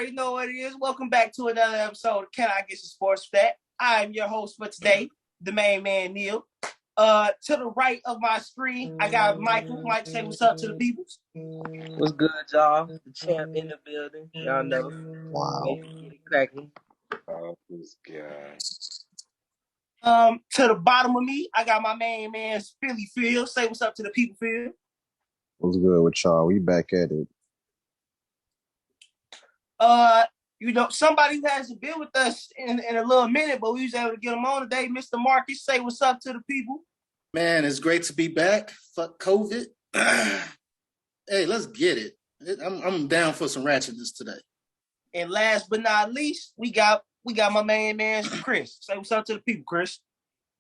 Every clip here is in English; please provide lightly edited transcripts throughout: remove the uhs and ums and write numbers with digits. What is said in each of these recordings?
already know what it is. Welcome back to another episode of Can I Get Some Sports Stat? I'm your host for today, the main man, Neil. To the right of my screen, I got Michael. Mike, say what's up to the peoples. What's good, y'all? The champ in the building. Y'all know. Wow. Get it cracking. Oh, this guy. To the bottom of me, I got my main man, Philly Phil. Say what's up to the people, Phil. What's good with y'all? We back at it. Somebody who hasn't been with us in a little minute, but we was able to get him on today. Mr. Marcus, say what's up to the people. Man, it's great to be back. Fuck COVID. Hey, let's get it. I'm down for some ratchetness today. And last but not least, we got my main man, Chris. Say what's up to the people, Chris.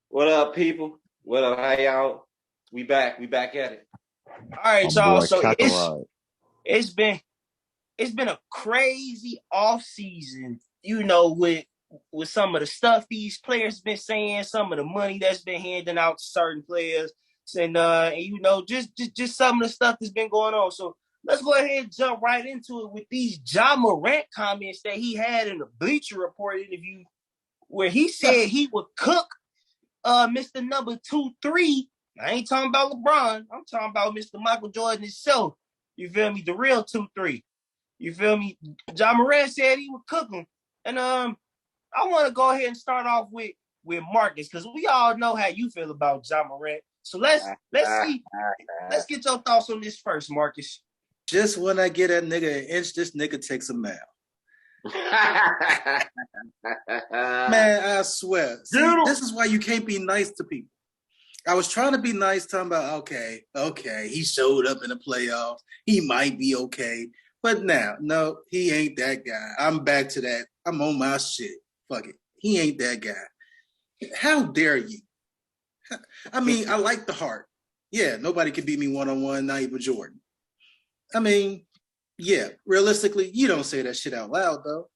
What up, people? What up? How y'all? We back at it. All right, y'all. So it's been a crazy off season, with some of the stuff these players been saying, some of the money that's been handing out to certain players, and just some of the stuff that's been going on. So let's go ahead and jump right into it with these Ja Morant comments that he had in the Bleacher Report interview, where he said he would cook Mr. Number 2-3. I ain't talking about LeBron. I'm talking about Mr. Michael Jordan himself. You feel me? The real 2-3. You feel me? Ja Morant said he would cook him. And I want to go ahead and start off with Marcus, because we all know how you feel about Ja Morant. So let's get your thoughts on this first, Marcus. Just when I get that nigga an inch, this nigga takes a mile. Man, I swear. See, this is why you can't be nice to people. I was trying to be nice, talking about, okay, he showed up in the playoffs. He might be okay. But now, no, he ain't that guy. I'm back to that. I'm on my shit. Fuck it. He ain't that guy. How dare you? I mean, I like the heart. Yeah, nobody can beat me one-on-one, not even Jordan. I mean, yeah, realistically, you don't say that shit out loud, though.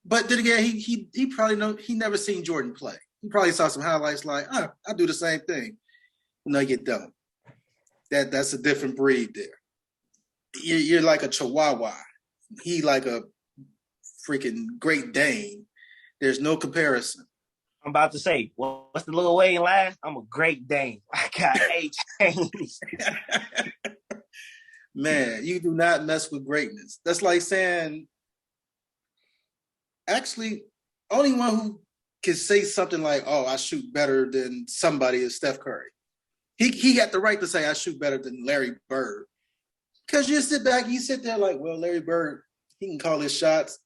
But then again, he probably he never seen Jordan play. He probably saw some highlights like, I do the same thing. No, you don't. That's a different breed there. You're like a Chihuahua. He like a freaking Great Dane. There's no comparison. I'm about to say, well, what's the Lil Wayne line? I'm a Great Dane. I got 8 chains. Man, you do not mess with greatness. That's like saying, actually, only one who can say something like, oh, I shoot better than somebody is Steph Curry. He got the right to say I shoot better than Larry Bird. Because you sit back, you sit there like, well, Larry Bird, he can call his shots.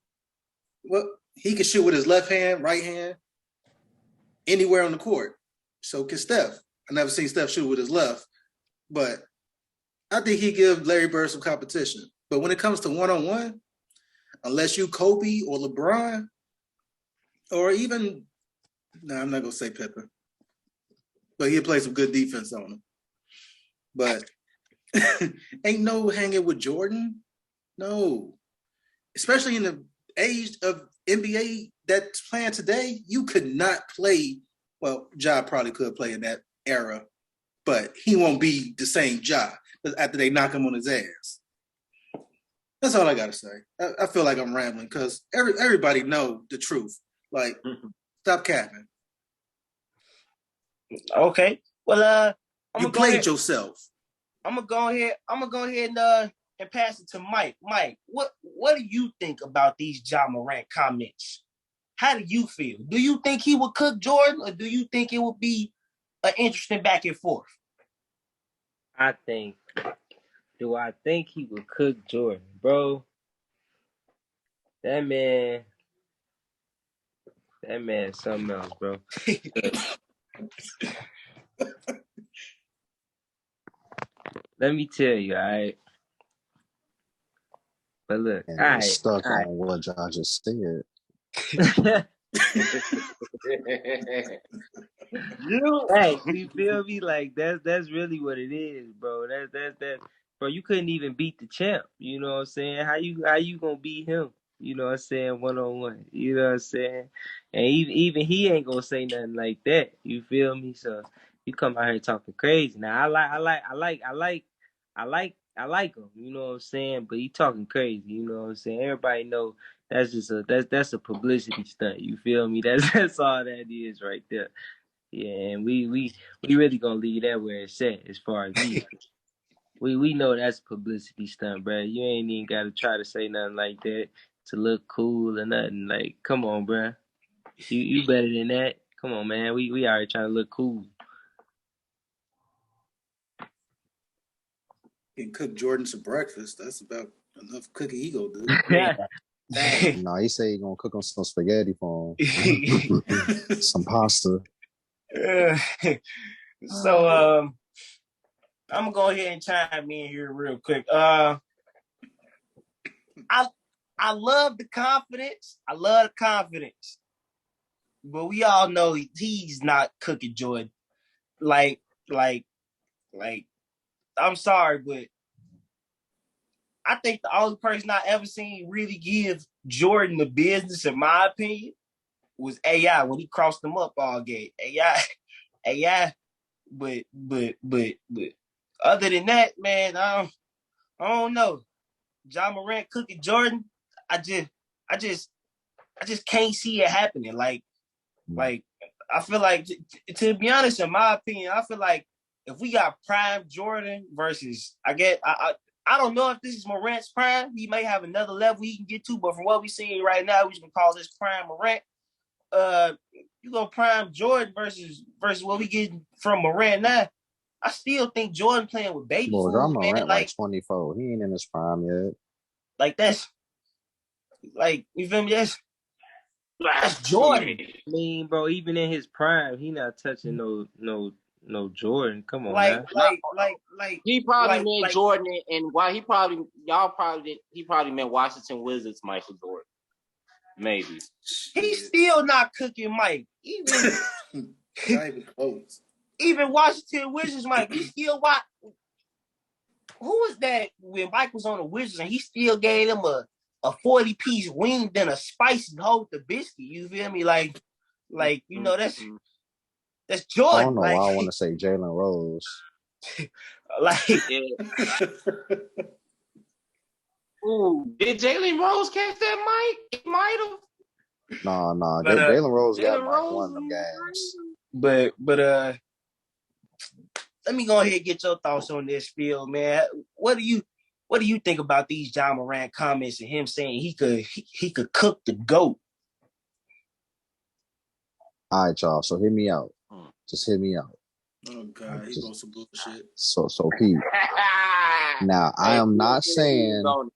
Well, he can shoot with his left hand, right hand, anywhere on the court. So can Steph. I never seen Steph shoot with his left, but I think he give Larry Bird some competition. But when it comes to one-on-one, unless you Kobe or LeBron, or even, I'm not going to say Pippen, but he'll play some good defense on him. But ain't no hanging with Jordan. No. Especially in the age of NBA that's playing today, you could not play. Well, Ja probably could play in that era, but he won't be the same Ja after they knock him on his ass. That's all I got to say. I feel like I'm rambling because everybody know the truth. Like, stop capping. Okay. Well, you played yourself. I'm gonna go ahead and pass it to Mike. Mike, what do you think about these Ja Morant comments? How do you feel? Do you think he would cook Jordan, or do you think it would be an interesting back and forth? Do I think he would cook Jordan? Bro, that man is something else, bro. Let me tell you, all right? But look, I'm stuck on what John just said. Hey, you feel me? Like that's really what it is, bro. That bro, you couldn't even beat the champ. You know what I'm saying? How you gonna beat him? You know what I'm saying? 1-on-1. You know what I'm saying? And even he ain't gonna say nothing like that. You feel me? So you come out here talking crazy. Now I like I like him, you know what I'm saying? But he talking crazy, you know what I'm saying? Everybody know that's just that's a publicity stunt. You feel me? That's all that is right there. Yeah, and we really gonna leave that where it's at as far as me. We know that's publicity stunt, bro. You ain't even gotta try to say nothing like that to look cool or nothing. Like, come on, bro. You better than that. Come on, man. We already trying to look cool. Can cook Jordan some breakfast. That's about enough cooking he gonna do. No, he said he gonna cook him some spaghetti for him. Some pasta. So I'm gonna go ahead and chime in here real quick. I love the confidence. I love the confidence. But we all know he's not cooking Jordan. Like, I'm sorry, but I think the only person I ever seen really give Jordan the business, in my opinion, was AI when he crossed him up all game. AI. But other than that, man, I don't know. Ja Morant cooking Jordan, I just can't see it happening. Like I feel like, to be honest, in my opinion, I feel like if we got prime Jordan versus, I don't know if this is Morant's prime. He may have another level he can get to, but from what we seeing right now, we just gonna call this prime Morant. You go prime Jordan versus what we get from Morant now. I still think Jordan playing with baby food, Ja man. Morant like 24. He ain't in his prime yet. Like that's like, you feel me? That's Jordan. I mean, bro, even in his prime, he not touching no Jordan. Come on, Like he probably like, meant like, Jordan, and why he probably meant Washington Wizards Michael Jordan. Maybe. He's still not cooking Mike. Even Not even close. Even Washington Wizards Mike, he still watch. Who was that when Mike was on the Wizards and he still gave him a 40-piece wing than a spicy hole with the biscuit? You feel me? Like you know, that's Jordan. I don't know why I want to say Jalen Rose. Like, ooh, did Jalen Rose catch that mic? He might have. Nah. Jalen Rose got like one of them games. But let me go ahead and get your thoughts on this, Phil, man. What do you think about these Ja Morant comments and him saying he could cook the GOAT? All right, y'all. So hear me out. Just hear me out. Oh God, he on some bullshit. So Pete. Now I am not saying that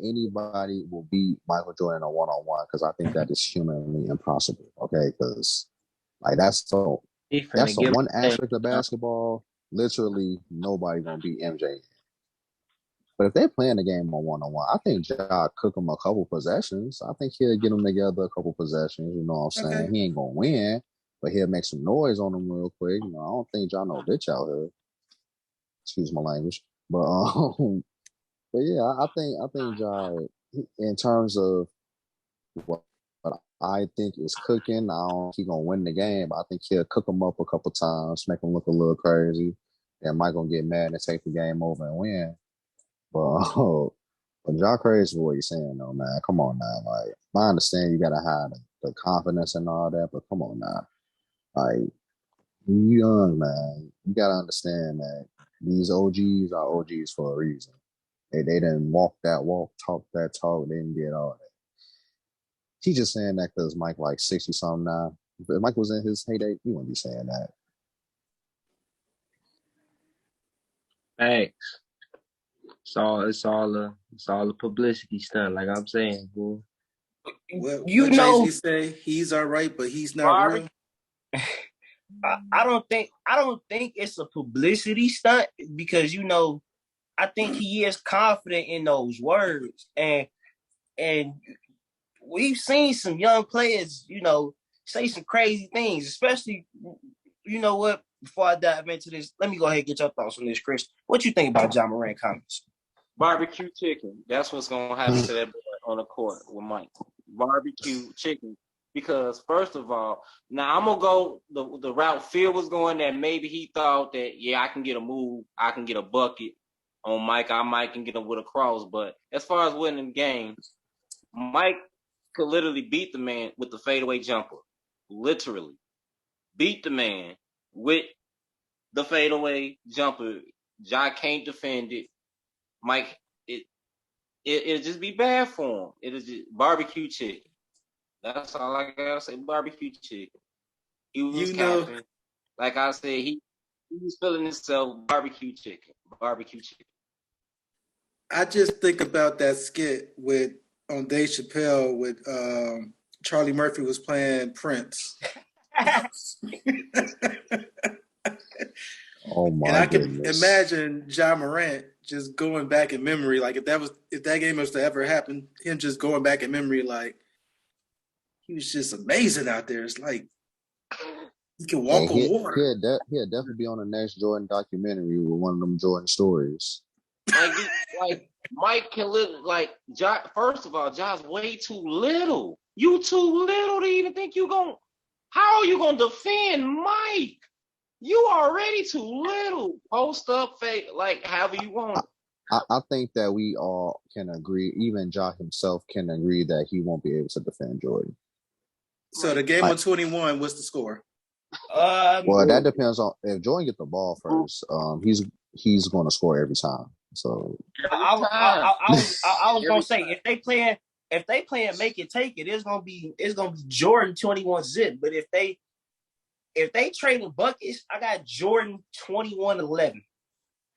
anybody will beat Michael Jordan on one-on-one, because I think that is humanly impossible. Okay, because like that's the one aspect of basketball. Literally, nobody gonna beat MJ. But if they playing the game on one-on-one, I think Ja cook them a couple possessions. I think he'll get them together a couple possessions. You know what I'm saying? Okay. He ain't gonna win, but he'll make some noise on them real quick. You know, I don't think Ja no bitch out here. Excuse my language, but yeah, I think Ja, in terms of what I think is cooking, I don't think he's gonna win the game. I think he'll cook him up a couple times, make him look a little crazy, and Mike gonna get mad and take the game over and win. But Ja crazy for what you're saying though, man. Come on now. Like, I understand you gotta have the confidence and all that, but come on now. Like, you young, man. You gotta understand that these OGs are OGs for a reason. They didn't walk that walk, talk that talk, they didn't get all that. He's just saying that because Mike like 60 something now. If Mike was in his heyday, he wouldn't be saying that. Hey. It's all a publicity stunt, like I'm saying, boy. What Jay-Z say? He's all right, but he's not real. I don't think it's a publicity stunt, because I think he is confident in those words, and we've seen some young players, say some crazy things, especially, you know what? Before I dive into this, let me go ahead and get your thoughts on this, Chris. What you think about Ja Morant comments? Barbecue chicken. That's what's gonna happen to that boy on the court with Mike. Barbecue chicken. Because first of all, now I'm gonna go the route Phil was going, that maybe he thought that I can get a move, I can get a bucket on Mike, I can get him with a cross. But as far as winning the game, Mike could literally beat the man with the fadeaway jumper. Literally beat the man with the fadeaway jumper. Ja can't defend it. Mike, it'll just be bad for him. It'll just barbecue chicken. That's all I gotta say. Barbecue chicken. He was capping. Like I said, he was feeling himself. Barbecue chicken. Barbecue chicken. I just think about that skit on Dave Chappelle with Charlie Murphy was playing Prince. Oh my! And I goodness. can imagine Ja Morant just going back in memory, like if that game was to ever happen, him just going back in memory, like he was just amazing out there. It's like he can walk on water. He'll definitely be on the next Jordan documentary with one of them Jordan stories. Like Mike can live like Ja. First of all, Ja's way too little. You too little to even think you gonna. How are you gonna defend Mike? You already too little. Post up, fake, like however you want. I think that we all can agree, even Ja himself can agree that he won't be able to defend Jordan. So the game of 21, what's the score? Well, that depends on if Jordan get the ball first. He's going to score every time. So I was gonna say if they playing make it take it, it's gonna be Jordan 21 zip. But if they trading buckets, I got Jordan 21-11.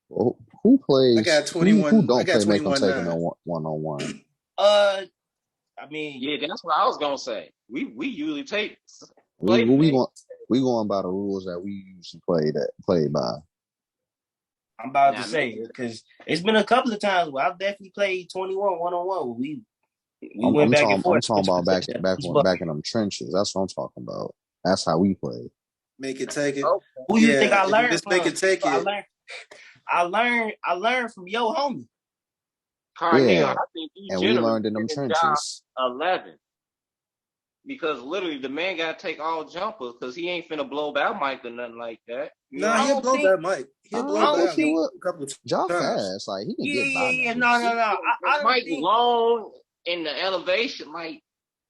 Well, who plays? I got 21. Who don't I got play make them take nine. a one-on-one? I mean, yeah, that's what I was gonna say. We usually take. We going by the rules that we usually play by. I'm about to say because it's been a couple of times where I've definitely played 21 one-on-one. We went back and forth. I'm talking about back in them trenches. That's what I'm talking about. That's how we play. Make it take it. Who you think I learned just from? Make it take it. I learned from yo homie. Carneal, I think and we learned in them trenches. 11. Because literally the man got to take all jumpers because he ain't finna blow back Mike or nothing like that. He'll blow that Mike. He'll blow back a couple of times. Fast, like he can get by. Yeah, no. Mike long in the elevation, like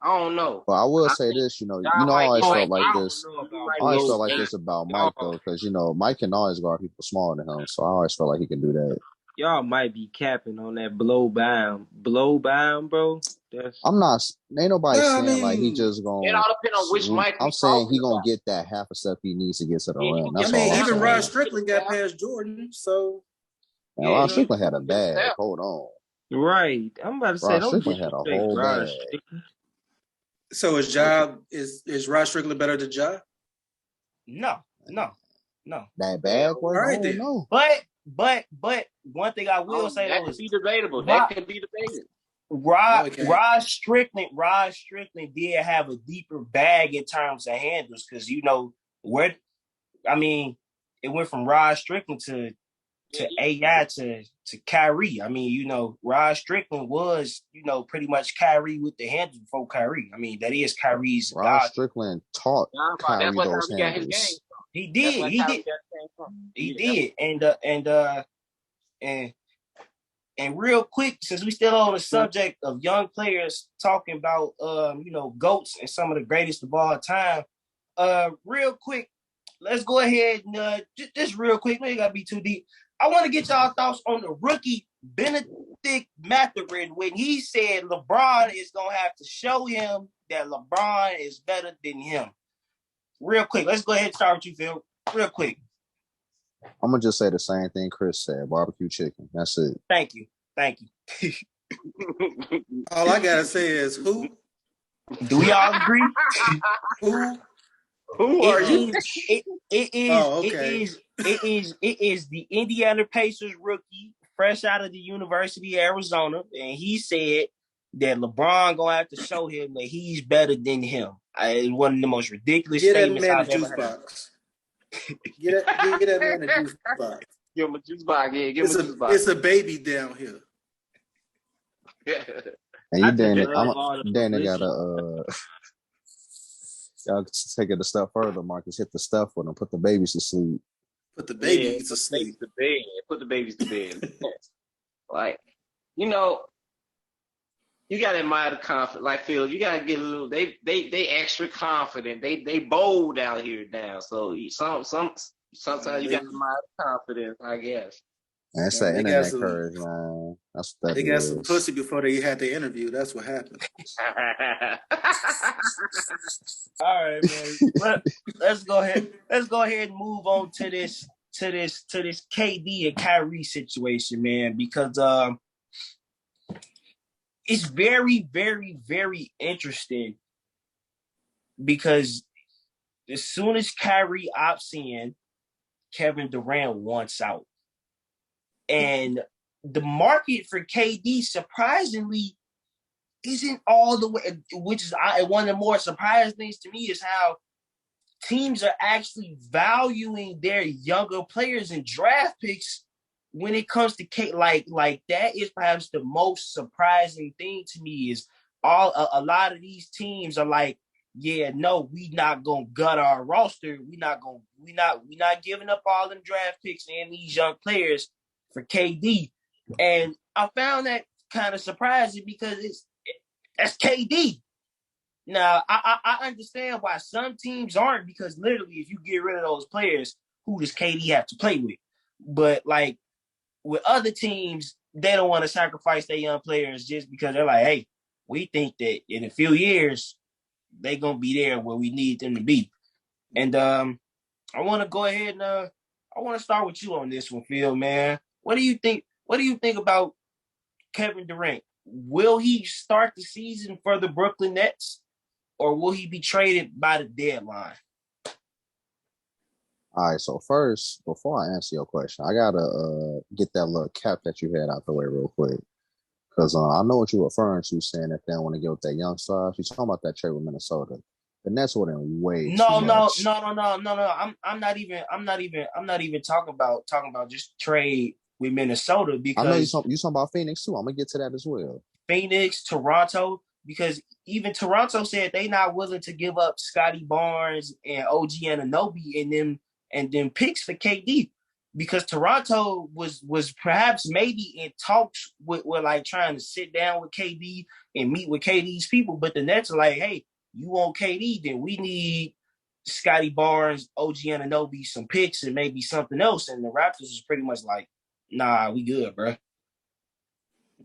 I don't know. But I will say this, I always felt like this. I always felt like this about Mike though, because Mike can always guard people smaller than him, so I always felt like he can do that. Y'all might be capping on that blow bound, bro. I'm not. Ain't nobody saying like he just gonna. It all depends on which Mike. I'm saying he gonna get that half a step he needs to get to the rim. That's all. Even Rod Strickland got past Jordan, so. Now Rod Strickland had a bag. Hold on. Right, I'm about to say. Rod Strickland had a whole bag. So is Rod Strickland better than Ja? No. That bad boy. All right, then. No. But one thing I will say that could be debatable. That could be debated. Rod Strickland did have a deeper bag in terms of handles because it went from Rod Strickland to AI to Kyrie. I mean, Rod Strickland was, pretty much Kyrie with the handles before Kyrie. I mean, that is Kyrie's. Rod Strickland taught Kyrie those handles. He did. And real quick, since we still on the subject of young players talking about GOATs and some of the greatest of all time, real quick, let's go ahead and just real quick, we ain't gotta be too deep. I want to get y'all thoughts on the rookie Benedict Mathurin when he said LeBron is gonna have to show him that LeBron is better than him. Real quick, let's go ahead and start with you, Phil. Real quick. I'm gonna just say the same thing Chris said. Barbecue chicken. That's it. Thank you. All I gotta say is who? Do we all agree? Who are you? It is the Indiana Pacers rookie, fresh out of the University of Arizona, and he said that LeBron gonna have to show him that he's better than him. It's one of the most ridiculous statements I've ever heard. Get that man a juice box. Give him a juice box. Yeah, give him a juice box. It's a baby down here. And you then got a Y'all take it a step further, Marcus. Hit the stuff with them. Put the babies to sleep. Put the babies to sleep. Put the babies to bed. Like, you know, you gotta admire the confidence. Like Phil, you gotta get a little. They extra confident. They bold out here now. So sometimes you gotta admire the confidence, I guess. And it's that internet courage, man. That's what that They got some pussy before they had the interview. That's what happened. All right, man. Let's go ahead. Let's go ahead and move on to this KD and Kyrie situation, man, because it's very, very, very interesting because as soon as Kyrie opts in, Kevin Durant wants out. And the market for KD surprisingly isn't all the way, which is one of the more surprising things to me is how teams are actually valuing their younger players and draft picks when it comes to like that is perhaps the most surprising thing to me is a lot of these teams are like, yeah, no, we not gonna gut our roster. We not giving up all them draft picks and these young players for KD. And I found that kind of surprising because that's KD. Now, I understand why some teams aren't because literally if you get rid of those players, who does KD have to play with? But like with other teams, they don't want to sacrifice their young players just because they're like, hey, we think that in a few years, they're going to be there where we need them to be. And I want to go ahead and I want to start with you on this one, Phil, man. What do you think about Kevin Durant? Will he start the season for the Brooklyn Nets or will he be traded by the deadline? All right, so first, before I answer your question, I gotta get that little cap that you had out the way real quick. Because I know what you're referring to, saying that they don't want to get with that young star. You're talking about that trade with Minnesota. The Nets wouldn't wait. No. I'm not even talking about just trade with Minnesota because I know you're talking about Phoenix too. I'm gonna get to that as well. Phoenix, Toronto, because even Toronto said they not willing to give up Scotty Barnes and OG Anunoby and them picks for KD. Because Toronto was perhaps maybe in talks with like trying to sit down with KD and meet with KD's people, but the Nets are like, hey, you want KD, then we need Scotty Barnes, OG Anunoby, some picks, and maybe something else. And the Raptors is pretty much like, nah, we good, bro.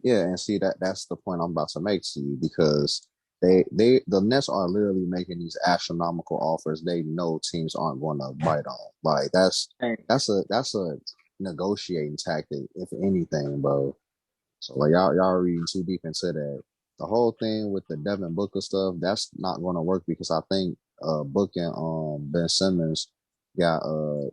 Yeah, and see that's the point I'm about to make to you because the Nets are literally making these astronomical offers they know teams aren't going to bite on. Like that's a negotiating tactic, if anything, bro. So like y'all reading too deep into that. The whole thing with the Devin Booker stuff, that's not going to work because I think Book and Ben Simmons got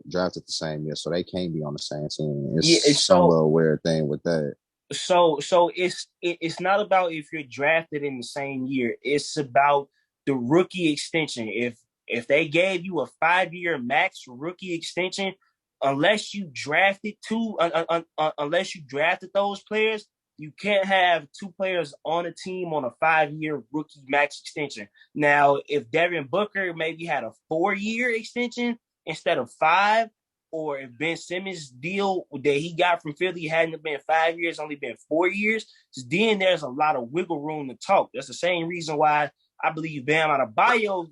drafted the same year, so they can't be on the same team. It's some little weird thing with that. So it's not about if you're drafted in the same year. It's about the rookie extension. If they gave you a 5-year max rookie extension, unless you drafted those players, you can't have two players on a team on a 5-year rookie max extension. Now, if Devin Booker maybe had a 4-year extension instead of 5, or if Ben Simmons' deal that he got from Philly hadn't been 5 years, only been 4 years, then there's a lot of wiggle room to talk. That's the same reason why I believe Bam Adebayo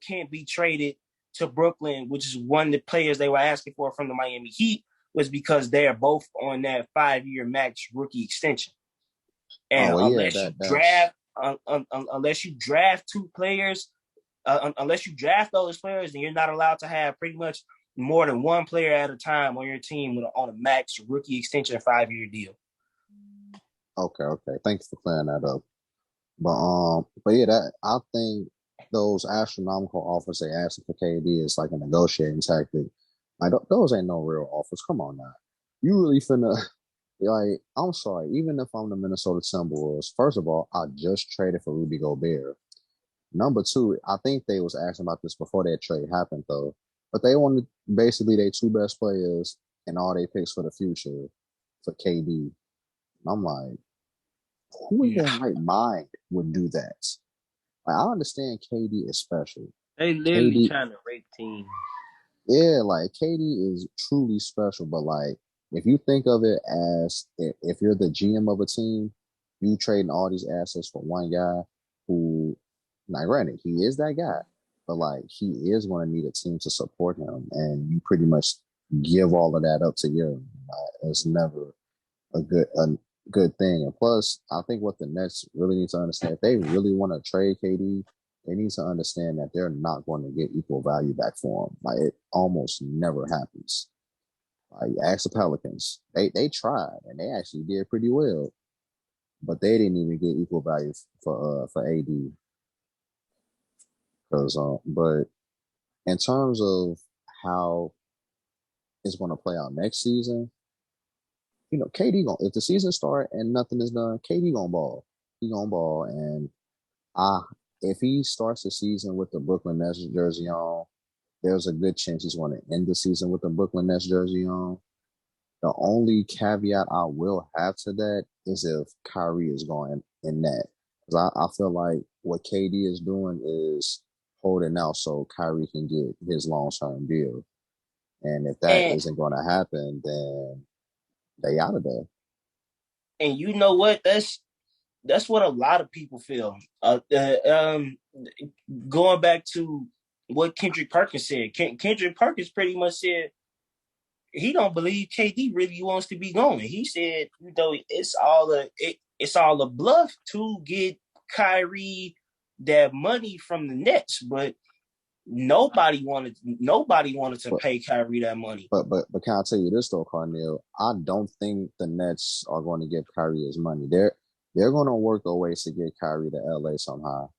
can't be traded to Brooklyn, which is one of the players they were asking for from the Miami Heat, was because they're both on that 5-year max rookie extension. And unless you draft two players, unless you draft those players, then you're not allowed to have pretty much more than one player at a time on your team on a max rookie extension 5-year deal. Okay. Thanks for clearing that up. But yeah, that I think those astronomical offers they asking for KD is like a negotiating tactic. Like those ain't no real offers. Come on now, you really finna like? I'm sorry. Even if I'm the Minnesota Timberwolves, first of all, I just traded for Rudy Gobert. Number two, I think they was asking about this before that trade happened though. But they wanted basically their two best players and all their picks for the future for KD. And I'm like, who in their right mind would do that? Like, I understand KD is special. They literally trying to rape teams. Yeah, like KD is truly special, but like if you think of it as if you're the GM of a team, you trading all these assets for one guy who, now granted, he is that guy, but like he is going to need a team to support him, and you pretty much give all of that up to you. It's never a good thing. And plus, I think what the Nets really need to understand, if they really want to trade KD, they need to understand that they're not going to get equal value back for him. Like it almost never happens. Like ask the Pelicans, they tried and they actually did pretty well, but they didn't even get equal value for AD. But in terms of how it's going to play out next season, KD gonna, if the season start and nothing is done, KD gonna ball. He gonna ball, and if he starts the season with the Brooklyn Nets jersey on, there's a good chance he's going to end the season with the Brooklyn Nets jersey on. The only caveat I will have to that is if Kyrie is going in that. Because I feel like what KD is doing is holding out so Kyrie can get his long-term deal. And if that isn't going to happen, then they out of there. And you know what? That's what a lot of people feel. Going back to what Kendrick Perkins said, Kendrick Perkins pretty much said he don't believe KD really wants to be going. He said, it's all a bluff to get Kyrie that money from the Nets, but nobody wanted to pay Kyrie that money. But can I tell you this though, Carnell? I don't think the Nets are going to give Kyrie his money. They're going to work their ways to get Kyrie to LA somehow.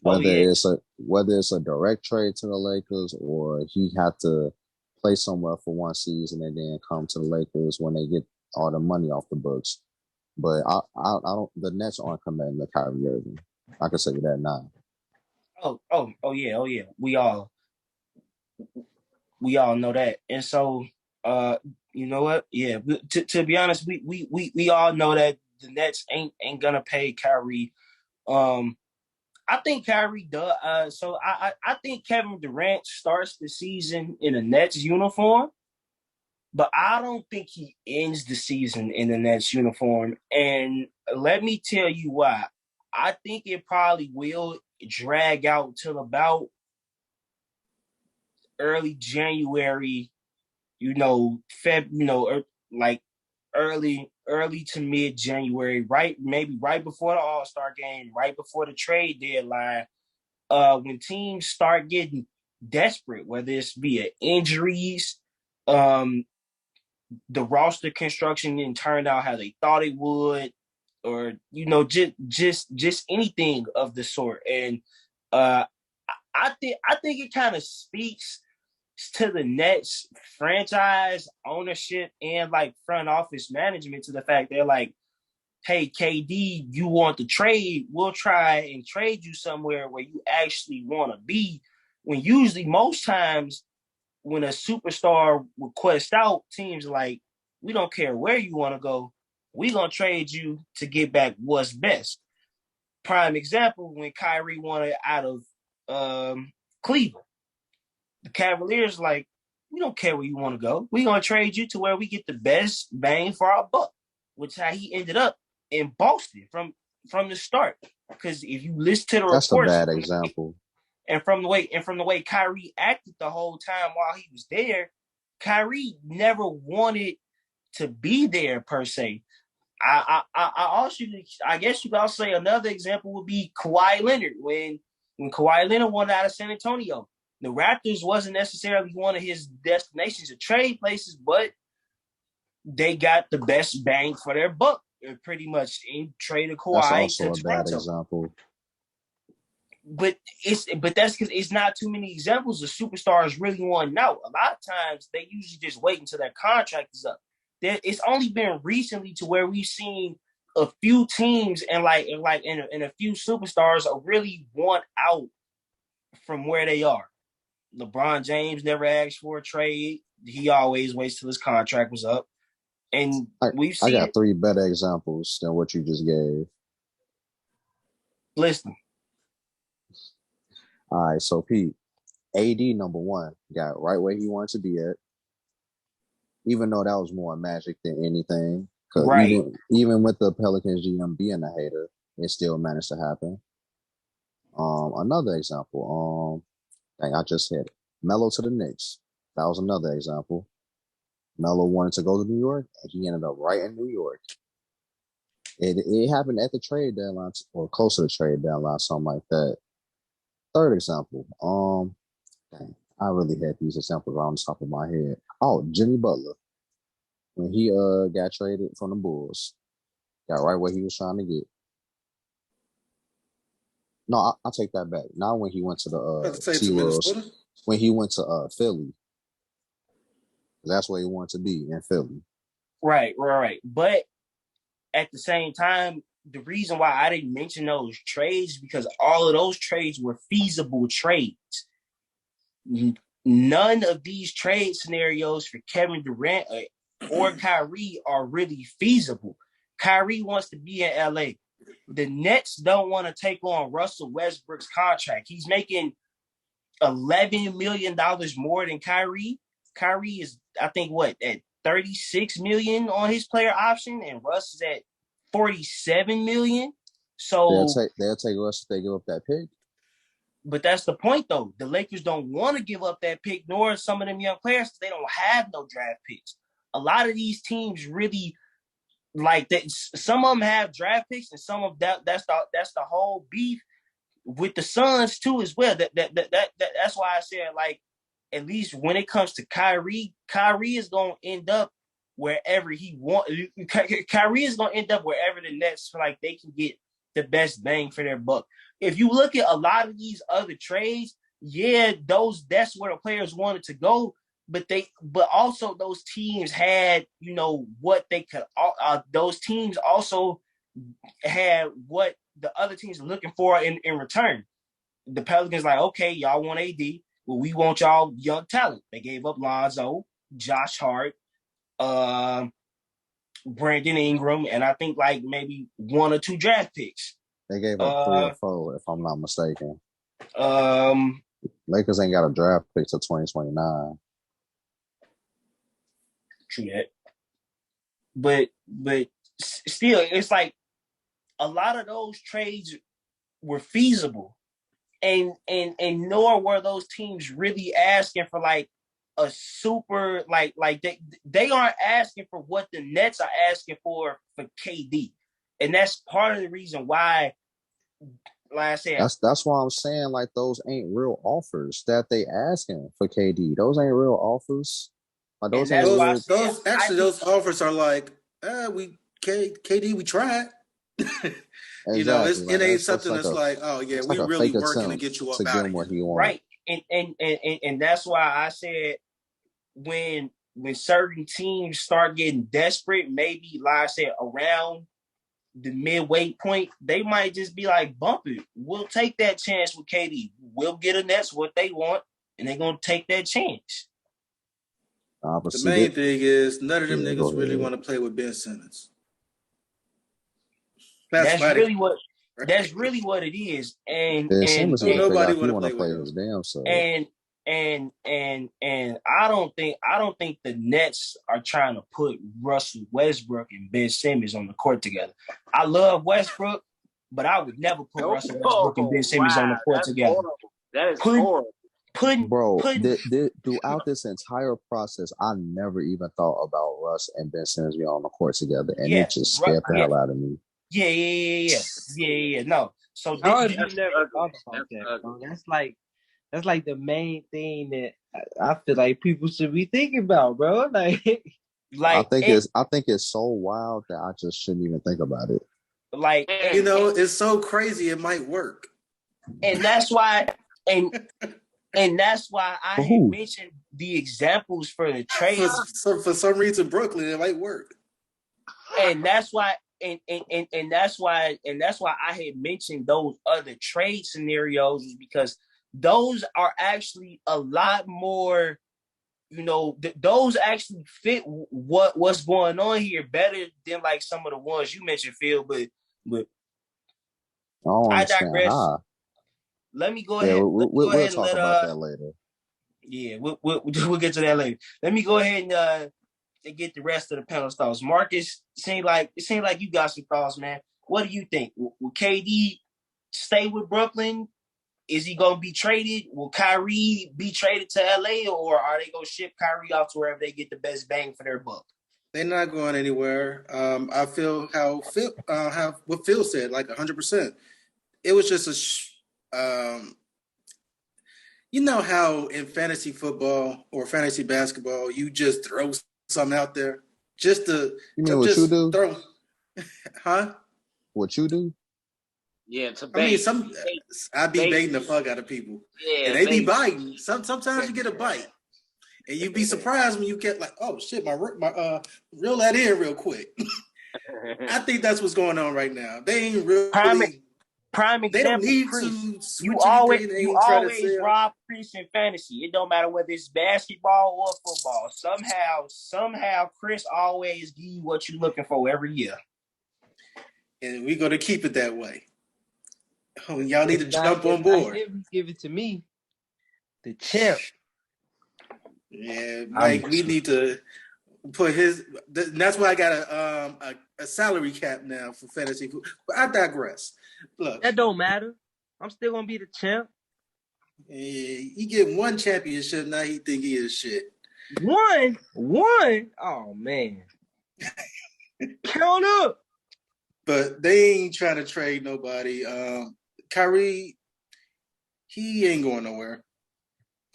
Whether it's a direct trade to the Lakers or he had to play somewhere for one season and then come to the Lakers when they get all the money off the books. But I don't. The Nets aren't committing to Kyrie Irving. I can say that now. Oh yeah. We all know that, and so you know what? Yeah. To be honest, we all know that the Nets ain't gonna pay Kyrie. I think Kyrie does. So I think Kevin Durant starts the season in a Nets uniform, but I don't think he ends the season in the Nets uniform. And let me tell you why. I think it probably will drag out till about early January. Like early to mid January, maybe right before the All-Star game, right before the trade deadline, when teams start getting desperate, whether it's via injuries, the roster construction didn't turn out how they thought it would, or just anything of the sort. And I think it kind of speaks to the Nets franchise ownership and like front office management to the fact they're like, hey, KD, you want to trade? We'll try and trade you somewhere where you actually want to be. When usually most times when a superstar requests out, teams are like, we don't care where you want to go. We're going to trade you to get back what's best. Prime example, when Kyrie wanted out of Cleveland. The Cavaliers like, we don't care where you want to go. We're going to trade you to where we get the best bang for our buck, which is how he ended up in Boston from the start. Because if you listen to the reports, that's a bad example. And from the way Kyrie acted the whole time while he was there, Kyrie never wanted to be there per se. I guess you could also say another example would be Kawhi Leonard when Kawhi Leonard wanted out of San Antonio. The Raptors wasn't necessarily one of his destinations to trade places, but they got the best bang for their buck, pretty much, in traded Kawhi. That's also a bad example. But that's because it's not too many examples of superstars really wanting out. A lot of times they usually just wait until their contract is up. It's only been recently to where we've seen a few teams and a few superstars really want out from where they are. LeBron James never asked for a trade. He always waits till his contract was up. And I got three better examples than what you just gave. Listen. All right, so Pete, AD number one got right where he wanted to be at, even though that was more magic than anything. Because Right. even with the Pelicans GM being a hater, it still managed to happen. Another example. Dang, I just hit it. Melo to the Knicks. That was another example. Melo wanted to go to New York, and he ended up right in New York. It happened at the trade deadline or close to the trade deadline, something like that. Third example. Dang, I really had these examples on the top of my head. Oh, Jimmy Butler. When he got traded from the Bulls, got right where he was trying to get. No, I'll take that back. Not when he went to the T-Wolves. When he went to Philly. That's where he wanted to be, in Philly. Right. But at the same time, the reason why I didn't mention those trades is because all of those trades were feasible trades. None of these trade scenarios for Kevin Durant or Kyrie are really feasible. Kyrie wants to be in LA. The Nets don't want to take on Russell Westbrook's contract. He's making $11 million more than Kyrie. Kyrie is, I think, at $36 million on his player option, and Russ is at $47 million. So they'll take Russ if they give up that pick. But that's the point, though. The Lakers don't want to give up that pick, nor some of them young players. They don't have no draft picks. A lot of these teams really like that. Some of them have draft picks, and some of that's the whole beef with the Suns too, as well. That's why I said, like, at least when it comes to Kyrie is going to end up wherever he wants. Kyrie is going to end up wherever the Nets feel like they can get the best bang for their buck. If you look at a lot of these other trades, yeah, that's where the players wanted to go, but also those teams had, what they could. Those teams also had what the other teams are looking for in return. The Pelicans like, okay, y'all want AD, well, we want y'all young talent. They gave up Lonzo, Josh Hart, Brandon Ingram, and I think like maybe 1 or 2 draft picks. They gave up 3 or 4, if I'm not mistaken. Lakers ain't got a draft pick till 2029. True that. But still, it's like a lot of those trades were feasible. And nor were those teams really asking for like a super like they aren't asking for what the Nets are asking for KD. And that's part of the reason why, like I said, that's why I'm saying like those ain't real offers that they asking for KD. Those ain't real offers. Like those offers are like, KD, we tried. Exactly. It ain't something that's like, oh yeah, we really working to get you up out of here. Right. And that's why I said when certain teams start getting desperate, maybe like I said, around the midway point, they might just be like, bump it. We'll take that chance with KD. We'll get a Nets what they want, and they're gonna take that chance. The main thing is none of them niggas really want to play with Ben Simmons. That's really what it is. And nobody want to play with his damn self. And I don't think the Nets are trying to put Russell Westbrook and Ben Simmons on the court together. I love Westbrook, but I would never put Russell Westbrook and Ben Simmons on the court together. Horrible. That is horrible. Throughout this entire process, I never even thought about Russ and Ben Simmons being on the court together, and it just scared the hell out of me. Yeah. No. So I never thought about that, bro. That's like the main thing that I feel like people should be thinking about, bro. I think it's so wild that I just shouldn't even think about it. It's so crazy it might work. And that's why and that's why I had mentioned the examples for the trades. For some reason, Brooklyn, it might work. And that's why and that's why I had mentioned those other trade scenarios, is because those are actually a lot more, those actually fit what's going on here better than like some of the ones you mentioned, Phil. But I digress. let me go ahead. We'll talk about that later. Yeah, we'll get to that later. Let me go ahead and get the rest of the panel thoughts. Marcus, it seemed like you got some thoughts, man. What do you think? Will KD stay with Brooklyn? Is he gonna be traded? Will Kyrie be traded to LA, or are they gonna ship Kyrie off to wherever they get the best bang for their buck? They're not going anywhere. I feel what Phil said, like 100%. It was just you know how in fantasy football or fantasy basketball, you just throw something out there just to what you do? Throw, huh? What you do? Yeah, to bait. I mean, I be baiting the fuck out of people. Yeah, and they be biting. Sometimes you get a bite. And you'd be surprised when you get like, oh shit, my reel that in real quick. I think that's what's going on right now. They ain't really prime example. They don't need Chris. to switch you always rob Chris in fantasy. It don't matter whether it's basketball or football. Somehow Chris always give you what you're looking for every year. And we're gonna keep it that way. Oh, y'all need to jump on board. Give it to me. The champ. Yeah, Mike, we need to put his. That's why I got a salary cap now for fantasy football. But I digress. Look, that don't matter. I'm still gonna be the champ. He get one championship now. He think he is shit. One. Oh man, count up. But they ain't trying to trade nobody. Kyrie, he ain't going nowhere.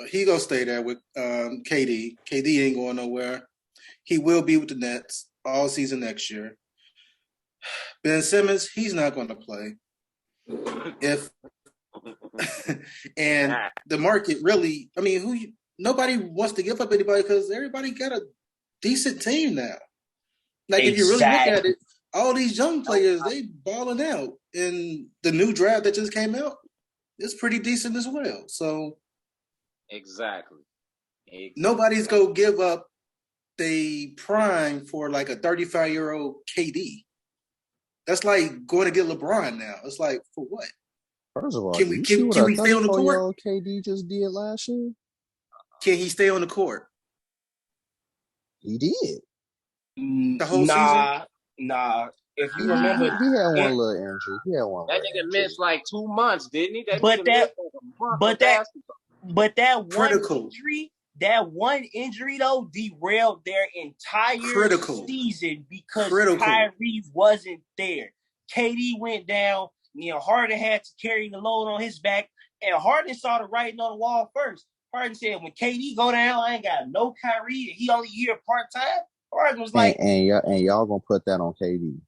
He gonna stay there with KD. KD ain't going nowhere. He will be with the Nets all season next year. Ben Simmons, he's not going to play. And the market really, I mean, nobody wants to give up anybody because everybody got a decent team now. Like if you really look at it, all these young players, they balling out. And the new draft that just came out, it's pretty decent as well. So Exactly. Nobody's going to give up the prime for like a 35-year-old KD. That's like going to get LeBron now. It's like, for what? First of all, can we stay on the court? KD just did last year? Can he stay on the court? He did. The whole season? Nah. If you remember, he had one little injury. That nigga missed like 2 months, didn't he? That one injury though derailed their entire season because Kyrie wasn't there. KD went down. Harden had to carry the load on his back, and Harden saw the writing on the wall first. Harden said, "When KD go down, I ain't got no Kyrie, and he only here part time." Harden was like, and y'all gonna put that on KD?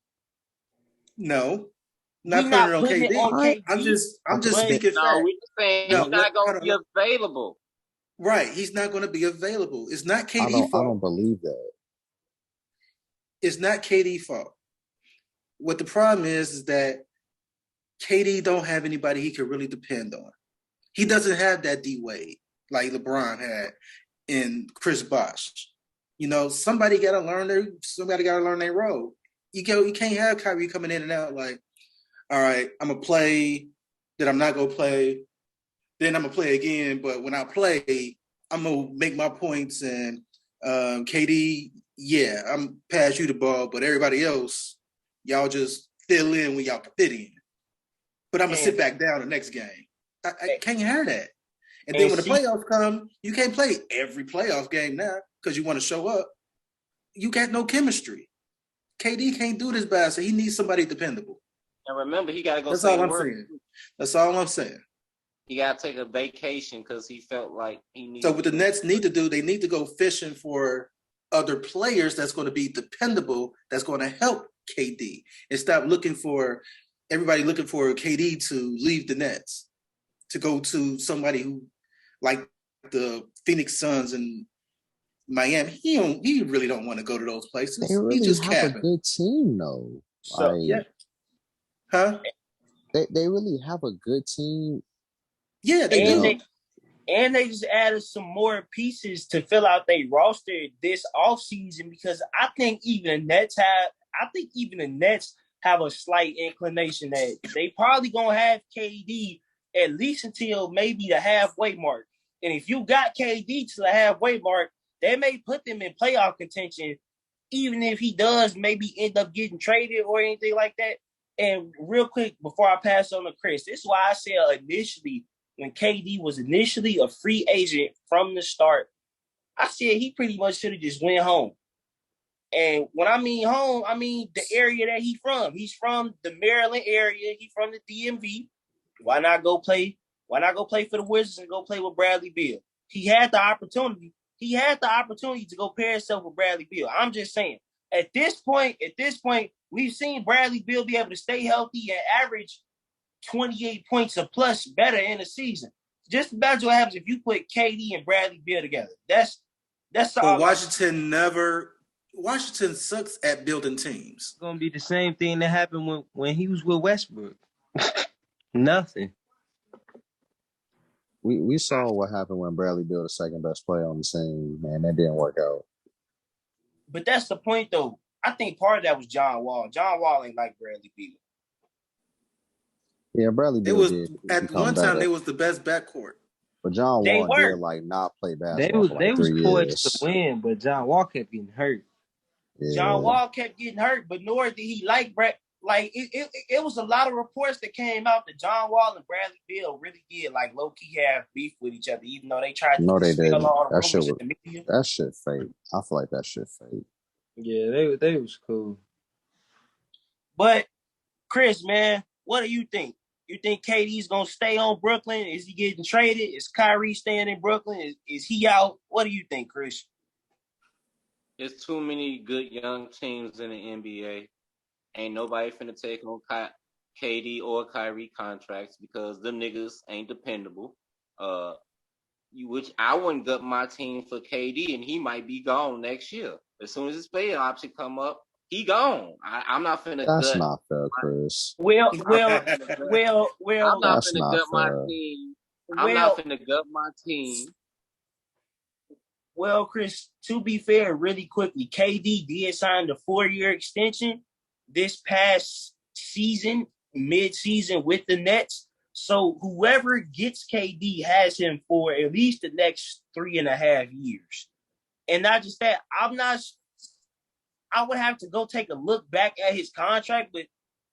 No. Not putting it on KD. I'm just speaking facts. No, we just saying he's not going to be available. Right, he's not going to be available. It's not KD's fault. I don't believe that. It's not KD's fault. What the problem is that KD don't have anybody he can really depend on. He doesn't have that D-Wade like LeBron had in Chris Bosh. Somebody got to learn their role. You can't have Kyrie coming in and out like, all right, I'm going to play, then I'm not going to play, then I'm going to play again. But when I play, I'm going to make my points. And KD, yeah, I'm pass you the ball, but everybody else, y'all just fill in when y'all can fit in. But I'm going to sit back down the next game. I can't hear that. And then when the playoffs come, you can't play every playoff game now because you want to show up. You got no chemistry. KD can't do this bad, so he needs somebody dependable. And remember, he got to go. That's all I'm saying. That's all I'm saying. He got to take a vacation because he felt like he needed. So what the Nets need to do, they need to go fishing for other players that's going to be dependable, that's going to help KD, and stop looking for everybody looking for KD to leave the Nets, to go to somebody who, like the Phoenix Suns and Miami. He really don't want to go to those places. They really have a good team, though. So, yeah. Huh? They really have a good team. Yeah, they do. They just added some more pieces to fill out their roster this offseason because I think even the Nets have a slight inclination that they probably gonna have KD at least until maybe the halfway mark. And if you got KD to the halfway mark, they may put them in playoff contention, even if he does maybe end up getting traded or anything like that. And real quick, before I pass on to Chris, this is why I said initially, when KD was initially a free agent from the start, I said he pretty much should have just went home. And when I mean home, I mean the area that he's from. He's from the Maryland area. He's from the DMV. Why not go play? Why not go play for the Wizards and go play with Bradley Beal? He had the opportunity. He had the opportunity to go pair himself with Bradley Beal. I'm just saying. At this point, we've seen Bradley Beal be able to stay healthy and average 28 points or plus better in a season. Just imagine what happens if you put KD and Bradley Beal together. That's all. Washington sucks at building teams. It's gonna be the same thing that happened when he was with Westbrook. Nothing. We saw what happened when Bradley Beal the second best player on the team, man. That didn't work out. But that's the point, though. I think part of that was John Wall. John Wall ain't like Bradley Beal. Yeah, Bradley Beal did. At one time, they was the best backcourt. But John Wall did not play basketball. They was poised to win, but John Wall kept getting hurt. Yeah. John Wall kept getting hurt, but nor did he like Brad. Like it was a lot of reports that came out that John Wall and Bradley Beal really did like low key have beef with each other, even though they tried to. No, they didn't. That shit fake. I feel like that shit fake. Yeah, they was cool. But Chris, man, what do you think? You think KD's gonna stay on Brooklyn? Is he getting traded? Is Kyrie staying in Brooklyn? Is he out? What do you think, Chris? There's too many good young teams in the NBA. Ain't nobody finna take on KD or Kyrie contracts because them niggas ain't dependable. Which I wouldn't gut my team for KD, and he might be gone next year. As soon as his player option come up, he gone. I'm not finna gut. That's not fair, Chris. Well. I'm not finna gut my team. I'm not finna gut my team. Well, Chris, to be fair, really quickly, KD did sign the 4-year extension this past season, mid-season with the Nets. So whoever gets KD has him for at least the next 3.5 years. And not just that, I would have to go take a look back at his contract, but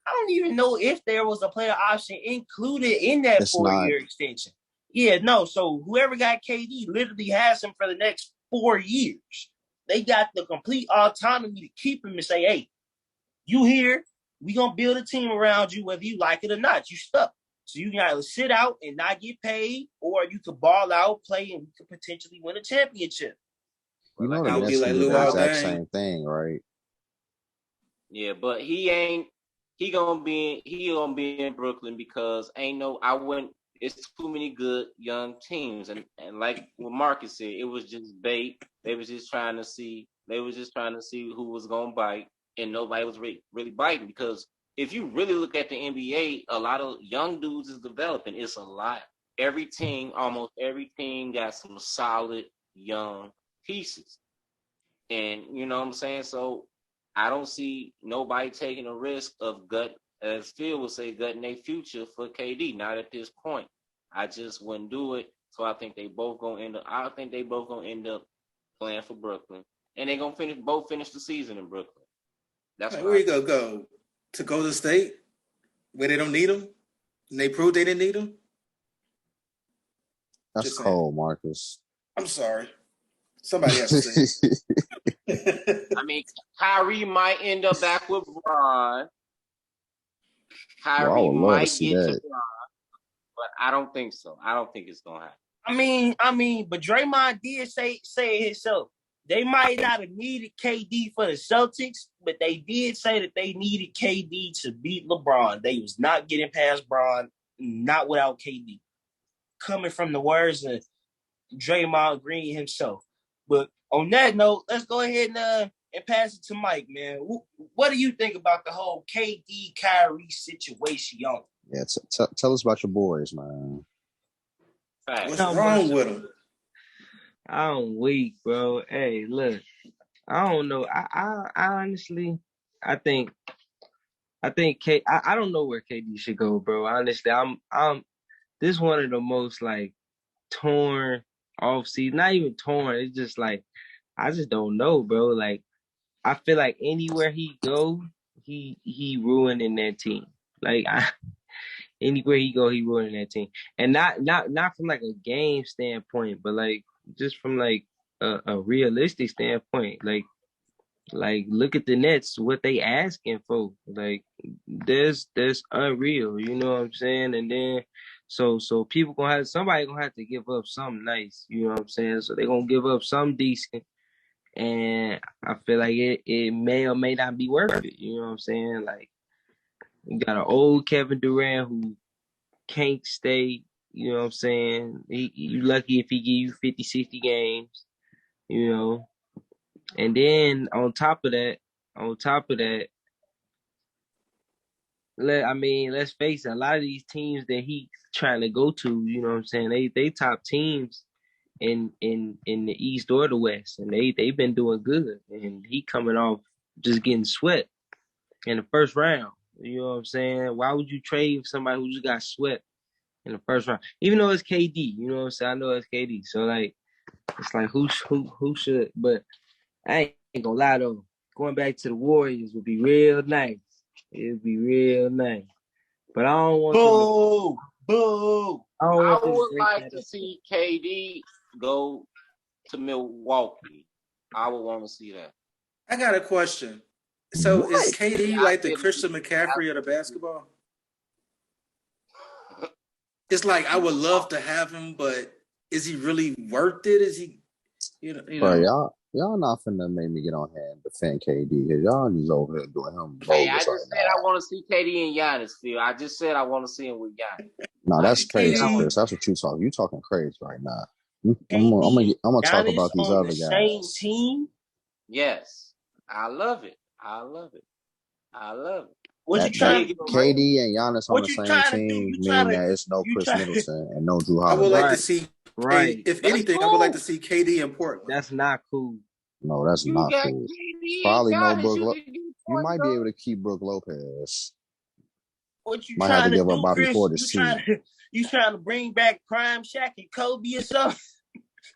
I don't even know if there was a player option included in that 4-year extension. Yeah, no. So whoever got KD literally has him for the next 4 years. They got the complete autonomy to keep him and say, hey, you here, we gonna build a team around you, whether you like it or not. You stuck. So you can either sit out and not get paid, or you could ball out, play, and you could potentially win a championship. You know, the Nets do the exact same thing, right? Yeah, but he gonna be in Brooklyn because it's too many good young teams, and like what Marcus said, it was just bait. They was just trying to see who was gonna bite, and nobody was really biting, because if you really look at the NBA, a lot of young dudes is developing. It's a lot. Almost every team got some solid young pieces, and you know what I'm saying. So I don't see nobody taking a risk of as Phil would say, gutting their future for KD. Not at this point. I just wouldn't do it. So I think they both gonna end up playing for Brooklyn, and they're gonna finish the season in Brooklyn. That's where you go to Golden State, where they don't need them, and they proved they didn't need them. That's cold, Marcus. I'm sorry. Somebody has to say it. I mean, Kyrie might end up back with Bron. Kyrie might get to Bron, but I don't think so. I don't think it's gonna happen. I mean, but Draymond did say it himself. They might not have needed KD for the Celtics, but they did say that they needed KD to beat LeBron. They was not getting past Bron, not without KD. Coming from the words of Draymond Green himself. But on that note, let's go ahead and pass it to Mike, man. What do you think about the whole KD Kyrie situation? Yeah, tell us about your boys, man. What's wrong with them? I'm weak, bro. Hey, look, I don't know. I honestly, I think I don't know where KD should go, bro. Honestly, this one of the most like torn off season. Not even torn. It's just like I just don't know, bro. Like I feel like anywhere he go, he ruining that team. Like anywhere he go, he ruining that team. And not from like a game standpoint, but like just from like a realistic standpoint. Like look at the Nets, what they asking for. Like there's unreal, you know what I'm saying? And then so people somebody gonna have to give up something nice, you know what I'm saying? So they're gonna give up something decent. And I feel like it may or may not be worth it, you know what I'm saying? Like you got an old Kevin Durant who can't stay, you know what I'm saying? You lucky if he give you 50, 60 games, you know. And then on top of that, let's face it, a lot of these teams that he's trying to go to, you know what I'm saying, they top teams in the East or the West, and they've been doing good. And he coming off just getting swept in the first round. You know what I'm saying? Why would you trade somebody who just got swept in the first round? Even though it's KD, you know what I'm saying? I know it's KD. So like it's like who should, but I ain't gonna lie though. Going back to the Warriors would be real nice. It would be real nice. But I don't want Boo! I would like to see KD go to Milwaukee. I would want to see that. I got a question. So is KD like the Christian McCaffrey of the basketball? It's like I would love to have him, but is he really worth it? Is he, you know? Bro, y'all not finna make me get on here and defend KD because y'all just over here doing him. Hey, I just said I want to see KD and Giannis. Phil. I just said I want to see him with Giannis. No, that's crazy, Chris. That's what you talking. You talking crazy right now. I'm gonna talk about these other guys. Same team. Yes, I love it. What you trying to do? KD and Giannis on the same team mean that it's no Chris Middleton and no Drew Holiday. I would like to see, if anything, I would like to see KD in Portland. That's not cool. No, that's not cool. Probably no Brook. You might be able to keep Brook Lopez. What you might trying have to give do, up Bobby Chris? Portis You trying to bring back Prime Shaq and Kobe or something?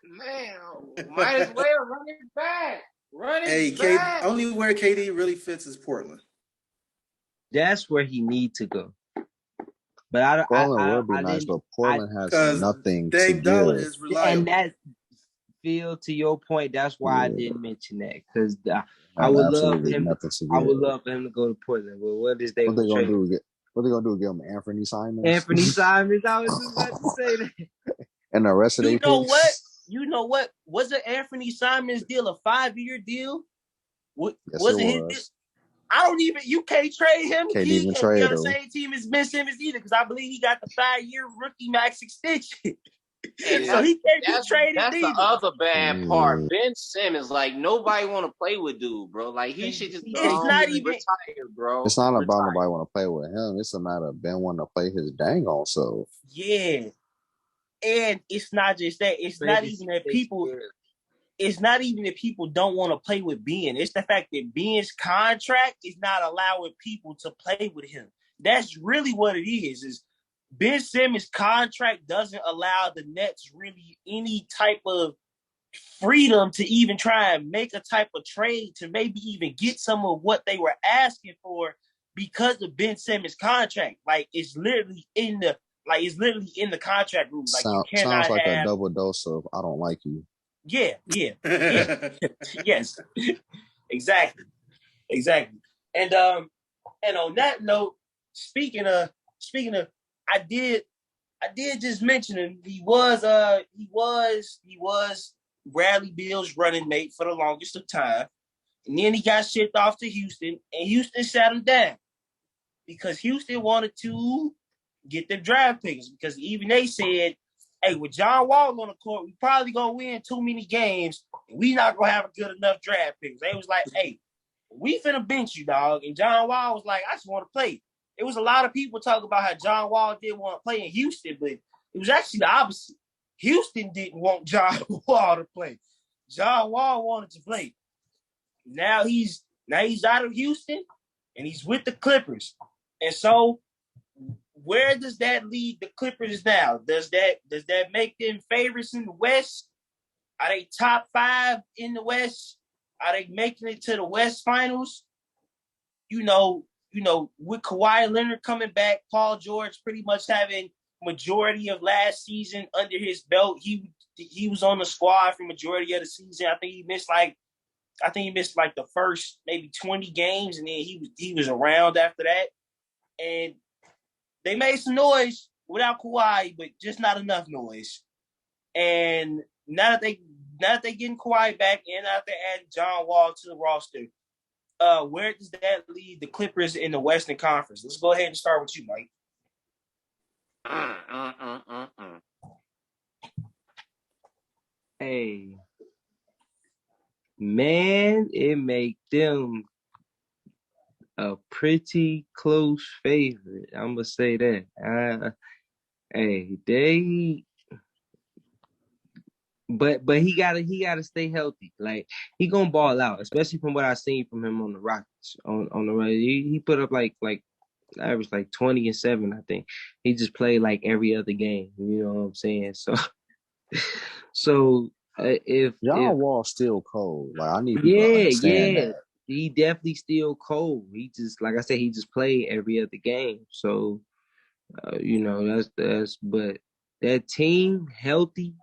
Man, might as well run it back. KD, only where KD really fits is Portland. That's where he needs to go. But Portland would be nice, but Portland has nothing to give. And that, Phil, to your point, that's why I didn't mention that, because I would love him. I would love him to go to Portland. But what is they gonna do? What they gonna do? Give him Anthony Simons? Anthony Simons. I was just about to say that. And the rest of their picks. You know what? Was it Anthony Simons' deal a 5-year deal? Was it his deal? I don't even. You can't trade him. Can't even trade him. On the same team as Ben Simmons either, because I believe he got the 5-year rookie max extension. So he can't be traded. That's the other bad part. Ben Simmons, like nobody want to play with dude, bro. Like he should just retire, bro. It's not about nobody want to play with him. It's a matter of Ben wanting to play his dang on self. Yeah, and it's not just that. It's not even that people. It's not even that people don't want to play with Ben. It's the fact that Ben's contract is not allowing people to play with him. That's really what it is. Is Ben Simmons' contract doesn't allow the Nets really any type of freedom to even try and make a type of trade to maybe even get some of what they were asking for because of Ben Simmons' contract. Like it's literally in the contract room. Like you cannot sounds like a double dose of I don't like you. Yeah. Yes. Exactly. And on that note, speaking of I did just mention him. He was Bradley Beal's running mate for the longest of time. And then he got shipped off to Houston, and Houston sat him down because Houston wanted to get the draft picks, because even they said, hey, with John Wall on the court, we probably gonna win too many games, and we not gonna have a good enough draft picks. They was like, hey, we finna bench you, dog. And John Wall was like, I just want to play. It was a lot of people talking about how John Wall didn't want to play in Houston, but it was actually the opposite. Houston didn't want John Wall to play. John Wall wanted to play. Now he's out of Houston, and he's with the Clippers. And so where does that lead the Clippers now? Does that make them favorites in the West? Are they top 5 in the West? Are they making it to the West Finals? You know, with Kawhi Leonard coming back, Paul George pretty much having majority of last season under his belt. He was on the squad for majority of the season. I think he missed like the first maybe 20 games, and then he was around after that. And they made some noise without Kawhi, but just not enough noise. And now that they getting Kawhi back, and now they're adding John Wall to the roster, where does that leave the Clippers in the Western Conference? Let's go ahead and start with you, Mike. Hey, man, it make them a pretty close favorite. I'm gonna say that. But he gotta stay healthy. Like, he gonna ball out, especially from what I seen from him on the Rockets. On the run, he put up like average like 20 and 7. I think he just played like every other game. You know what I'm saying? So if John Wall's still cold, like I need people to understand that. He definitely still cold. He just, like I said, he just played every other game. So that's but that team healthy.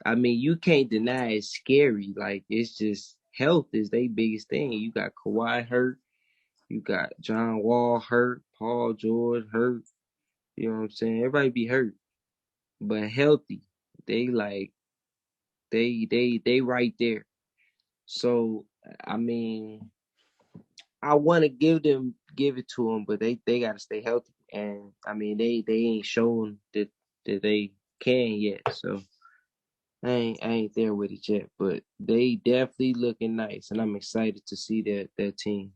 I mean, you can't deny it's scary. Like, it's just health is their biggest thing. You got Kawhi hurt. You got John Wall hurt. Paul George hurt. You know what I'm saying? Everybody be hurt. But healthy. They right there. So, I mean, I want to give it to them, but they got to stay healthy. And, I mean, they ain't shown that they can yet. So, I ain't there with it yet, but they definitely looking nice, and I'm excited to see that team.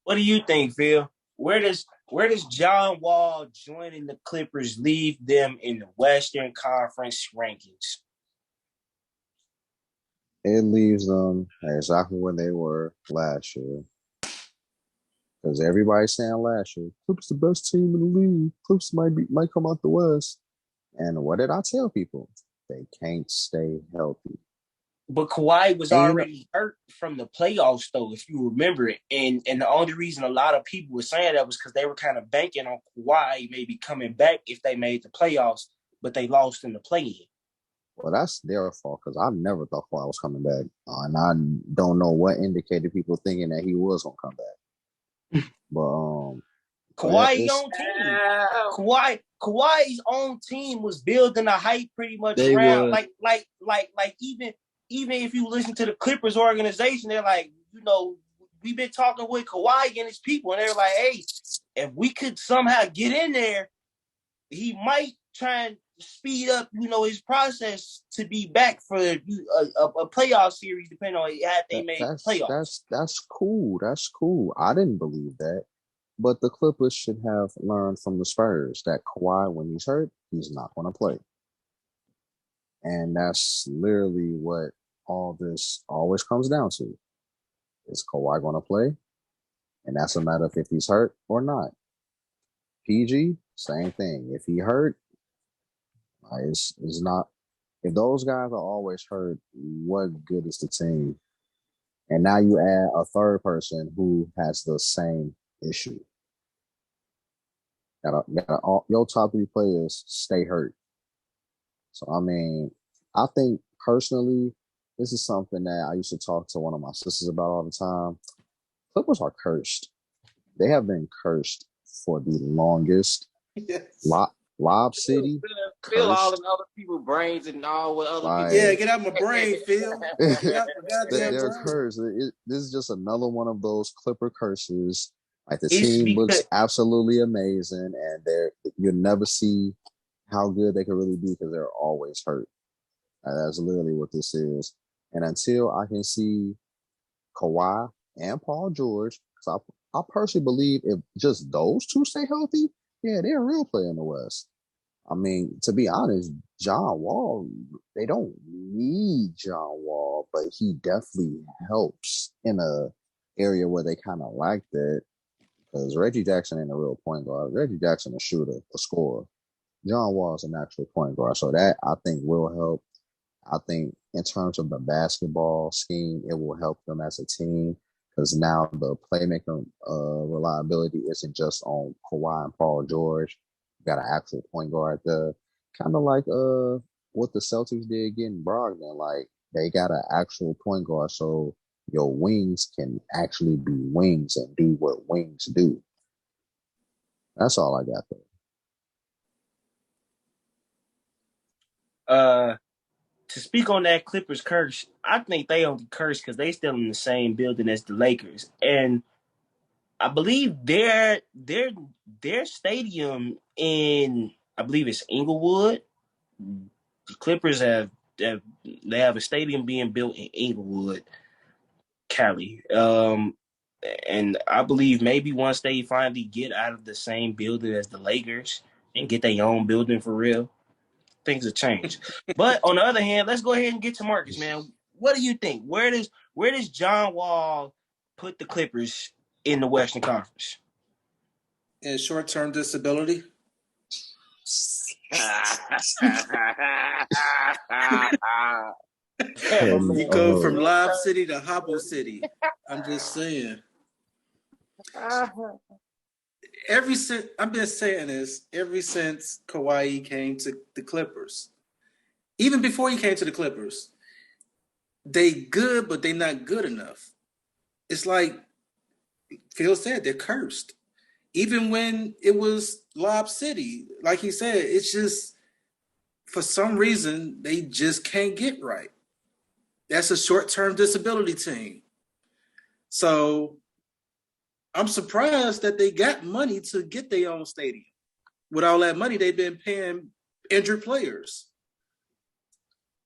What do you think, Phil? Where does John Wall joining the Clippers leave them in the Western Conference rankings? It leaves them exactly where they were last year. Because everybody's saying last year, Clips the best team in the league. Clips might come out the West. And what did I tell people? They can't stay healthy. But Kawhi was already hurt from the playoffs, though, if you remember it. And the only reason a lot of people were saying that was because they were kind of banking on Kawhi maybe coming back if they made the playoffs, but they lost in the play-in. Well, that's their fault because I never thought Kawhi was coming back. And I don't know what indicated people thinking that he was going to come back. But Kawhi's own team. Kawhi's own team was building a hype pretty much around like even if you listen to the Clippers organization, they're like, we've been talking with Kawhi and his people, and they're like, hey, if we could somehow get in there, he might try and speed up, his process to be back for a playoff series, depending on how they made playoffs. That's cool. That's cool. I didn't believe that. But the Clippers should have learned from the Spurs that Kawhi, when he's hurt, he's not going to play. And that's literally what all this always comes down to. Is Kawhi going to play? And that's a matter of if he's hurt or not. PG, same thing. If he hurt, it's not. If those guys are always hurt, what good is the team? And now you add a third person who has the same issue. Your top 3 players stay hurt. So, I mean, I think personally, this is something that I used to talk to one of my sisters about all the time. Clippers are cursed. They have been cursed for the longest. Yes. Lob City. Phil all in other people's brains and all with other people. Yeah, get out my brain, Phil. They're cursed. This is just another one of those Clipper curses. Like, the team looks absolutely amazing, and you'll never see how good they can really be because they're always hurt. That's literally what this is. And until I can see Kawhi and Paul George, because I personally believe if just those two stay healthy, yeah, they're a real player in the West. I mean, to be honest, John Wall, they don't need John Wall, but he definitely helps in a area where they kind of like that because Reggie Jackson ain't a real point guard. Reggie Jackson a shooter, a scorer. John Wall is an actual point guard, so that I think will help. I think in terms of the basketball scheme, it will help them as a team because now the playmaker reliability isn't just on Kawhi and Paul George. You got an actual point guard there, kind of like what the Celtics did getting Brogdon. Like they got an actual point guard, so your wings can actually be wings and do what wings do. That's all I got there. To speak on that Clippers curse, I think they only curse because they still in the same building as the Lakers, and I believe their stadium in I believe it's Inglewood. The Clippers have a stadium being built in Inglewood, Cali, and I believe maybe once they finally get out of the same building as the Lakers and get their own building for real, things have changed. But on the other hand, let's go ahead and get to Marcus, man. What do you think? Where does John Wall put the Clippers in the Western Conference? In short-term disability. You go from Lob City to Hobble City. I'm just saying. I've been saying this ever since Kawhi came to the Clippers. Even before he came to the Clippers, they good, but they not good enough. It's like Phil said, they're cursed. Even when it was Lob City, like he said, it's just for some reason they just can't get right. That's a short-term disability team. So I'm surprised that they got money to get their own stadium. With all that money, they've been paying injured players.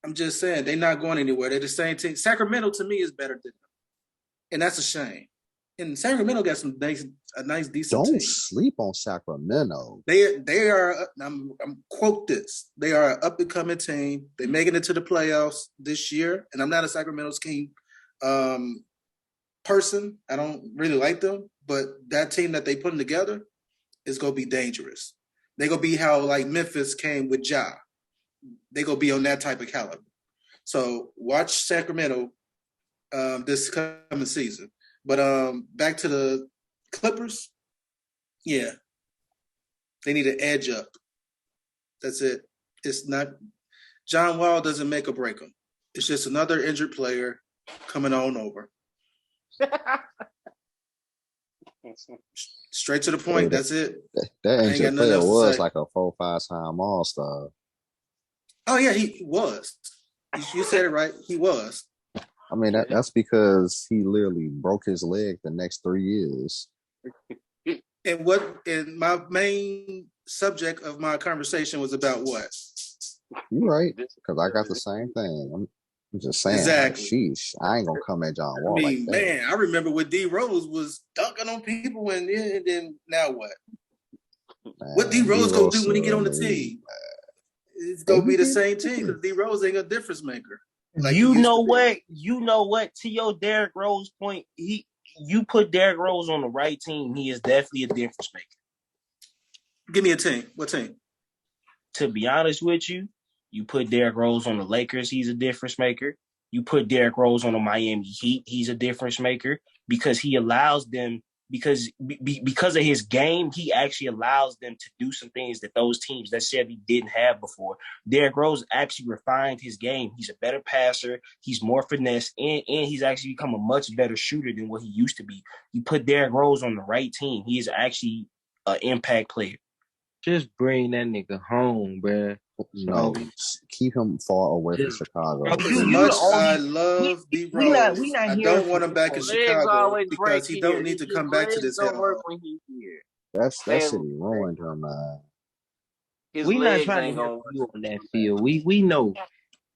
I'm just saying, they're not going anywhere. They're the same team. Sacramento, to me, is better than them. And that's a shame. And Sacramento got a nice, decent team. Don't sleep on Sacramento. They are, I'm quote this, they are an up-and-coming team. They're making it to the playoffs this year. And I'm not a Sacramento King person. I don't really like them. But that team that they putting together is going to be dangerous. They're going to be how, like, Memphis came with Ja. They're going to be on that type of caliber. So watch Sacramento this coming season. But back to the Clippers, yeah. They need an edge up. That's it. It's not – John Wall doesn't make or break them. It's just another injured player coming on over. Straight to the point. That's it. That injured player was like a 4-5-time All-Star. Oh, yeah, he was. You said it right. He was. I mean, that's because he literally broke his leg the next 3 years. And my main subject of my conversation was about what? You're right, because I got the same thing. I'm just saying, exactly. Like, sheesh, I ain't gonna come at John Wall like that. Man, I remember when D Rose was dunking on people, and then now what? Man, what D Rose gonna do when he get on the team? It's gonna be the same team because D Rose ain't a difference maker. Like you know what? To your Derrick Rose point, you put Derrick Rose on the right team, he is definitely a difference maker. Give me a team. What team? To be honest with you, you put Derrick Rose on the Lakers, he's a difference maker. You put Derrick Rose on the Miami Heat, he's a difference maker because he allows them because of his game, he actually allows them to do some things that those teams necessarily didn't have before. Derrick Rose actually refined his game. He's a better passer. He's more finesse, and he's actually become a much better shooter than what he used to be. You put Derrick Rose on the right team, he is actually an impact player. Just bring that nigga home, bruh. No, keep him far away from Chicago. I love D Rose. I don't want him back in Chicago because he don't need to come back to this hell. That city ruined him, man. We not trying to help you on that field. We know.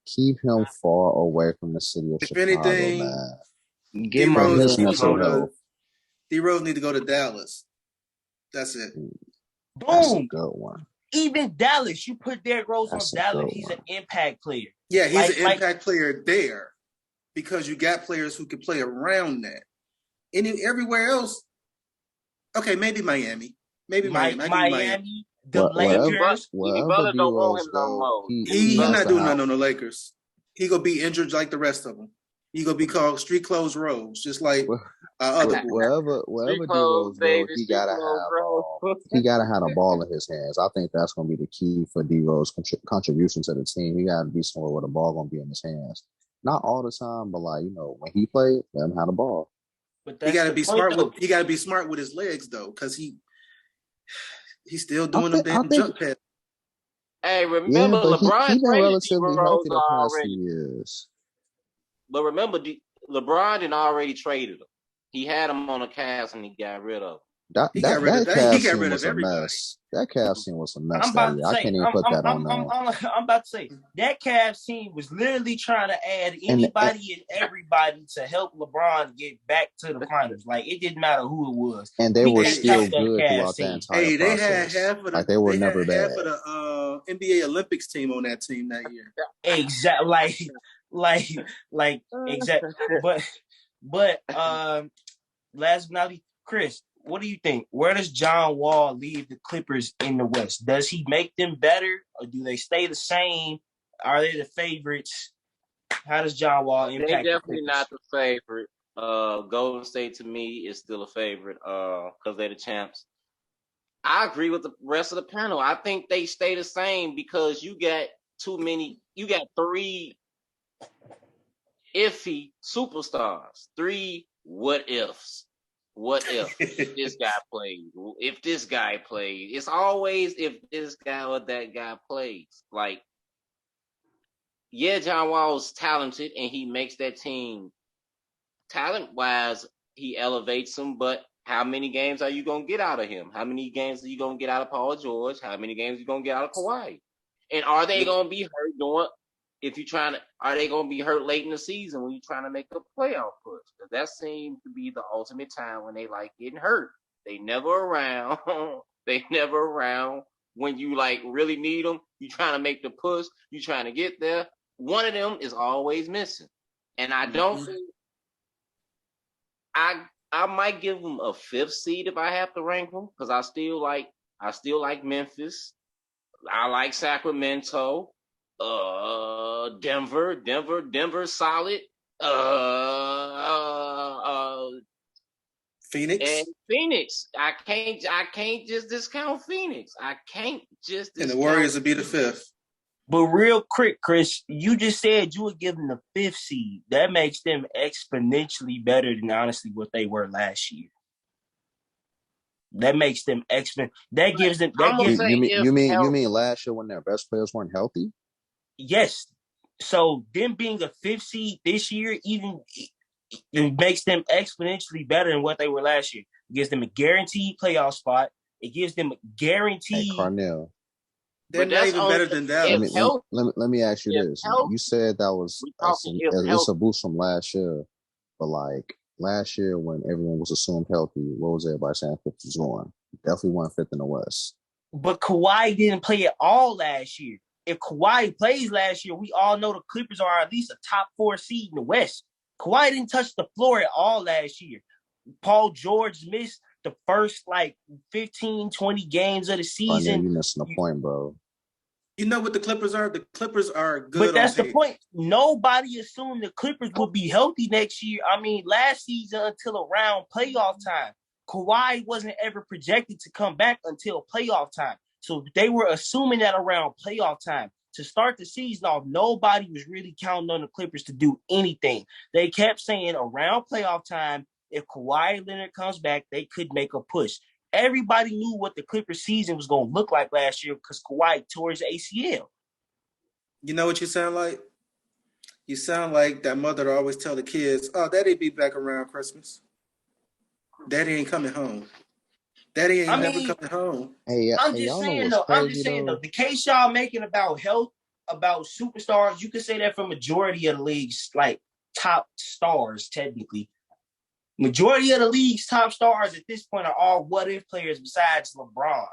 Keep him far away from the city of Chicago, anything, man. Get his mental health. D Rose need to go to Dallas. That's it. Boom. That's a good one. Even Dallas, you put Derrick Rose on Dallas, he's an impact player. Yeah, he's an impact player there because you got players who can play around that. Everywhere else, okay, maybe Miami. Maybe Miami. Miami, the Lakers. Wherever don't want him no more. He not doing nothing on the Lakers. He gonna be injured like the rest of them. He gonna be called street clothes Rose, just like other wherever D-Rose goes, he gotta have a ball in his hands. I think that's gonna be the key for D-Rose contribution to the team. He gotta be somewhere where the ball gonna be in his hands. Not all the time, but like, when he played, let him have the ball. But he gotta be smart. He gotta be smart with his legs though, because he's still doing them damn jump pads. Hey, remember LeBron he been relatively healthy the past few years. But remember, LeBron didn't already traded him. He had him on a cast and he got rid of him. He got rid of everybody. That Cavs team was a mess that year. I can't even put that on there. I'm about to say, that Cavs team was literally trying to add anybody and everybody to help LeBron get back to the finals. Like, it didn't matter who it was. And they were still good throughout the entire process. They had half of the, like, they were never bad. Half of the NBA Olympics team on that team that year. Exactly. Exactly. But last but not least, Chris, what do you think? Where does John Wall leave the Clippers in the West? Does he make them better, or do they stay the same? Are they the favorites? How does John Wall impact? They're definitely not the favorite. Golden State to me is still a favorite because they're the champs. I agree with the rest of the panel. I think they stay the same because you got three iffy superstars, three what ifs. What if this guy plays? If this guy plays, it's always if this guy or that guy plays. Like, yeah, John Wall's talented and he makes that team talent-wise, he elevates them, but how many games are you going to get out of him? How many games are you going to get out of Paul George? How many games are you going to get out of Kawhi? And are they going to be hurt are they going to be hurt late in the season when you're trying to make a playoff push? Because that seems to be the ultimate time when they like getting hurt. They never around. They never around when you like really need them. You trying to make the push. You trying to get there. One of them is always missing. And I don't think I might give them a 5th seed if I have to rank them because I still like Memphis. I like Sacramento. Denver solid. Phoenix. I can't just discount Phoenix. And the Warriors would be the 5th. But real quick, Chris, you just said you would give them the 5th seed. That makes them exponentially better than honestly what they were last year. That makes them That gives them. You mean last year when their best players weren't healthy? Yes. So them being a 5th seed this year, even it makes them exponentially better than what they were last year. It gives them a guaranteed playoff spot. It gives them a guaranteed. Hey, Carnell. They're not even better than that. Let me ask you this. You said that was a boost from last year, but like last year when everyone was assumed healthy, what was everybody saying Clippers was going? Definitely won 5th in the West. But Kawhi didn't play at all last year. If Kawhi plays last year, we all know the Clippers are at least a top 4 seed in the West. Kawhi didn't touch the floor at all last year. Paul George missed the first 15, 20 games of the season. You're missing the point, bro. You know what the Clippers are? The Clippers are good. But that's the point. Nobody assumed the Clippers would be healthy next year. I mean, last season until around playoff time. Kawhi wasn't ever projected to come back until playoff time. So they were assuming that around playoff time. To start the season off, nobody was really counting on the Clippers to do anything. They kept saying around playoff time, if Kawhi Leonard comes back, they could make a push. Everybody knew what the Clippers season was going to look like last year because Kawhi tore his ACL. You know what you sound like? You sound like that mother to always tell the kids, "Oh, Daddy be back around Christmas. Daddy ain't coming home. Daddy ain't never coming home." Hey, I'm just saying though. The case y'all making about health, about superstars, you could say that for majority of the league's top stars, technically. Majority of the league's top stars at this point are all what-if players besides LeBron.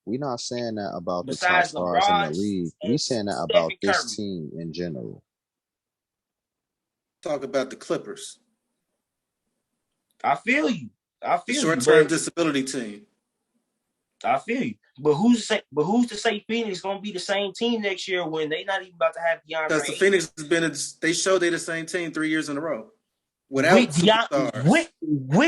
We're not saying that about the top stars in the league. We're saying that about this team in general. Talk about the Clippers. I feel you. The short-term disability team. I feel you. But who's to say Phoenix gonna be the same team next year when they not even about to have DeAndre? Because the Phoenix has been they showed they the same team 3 years in a row. Without superstars.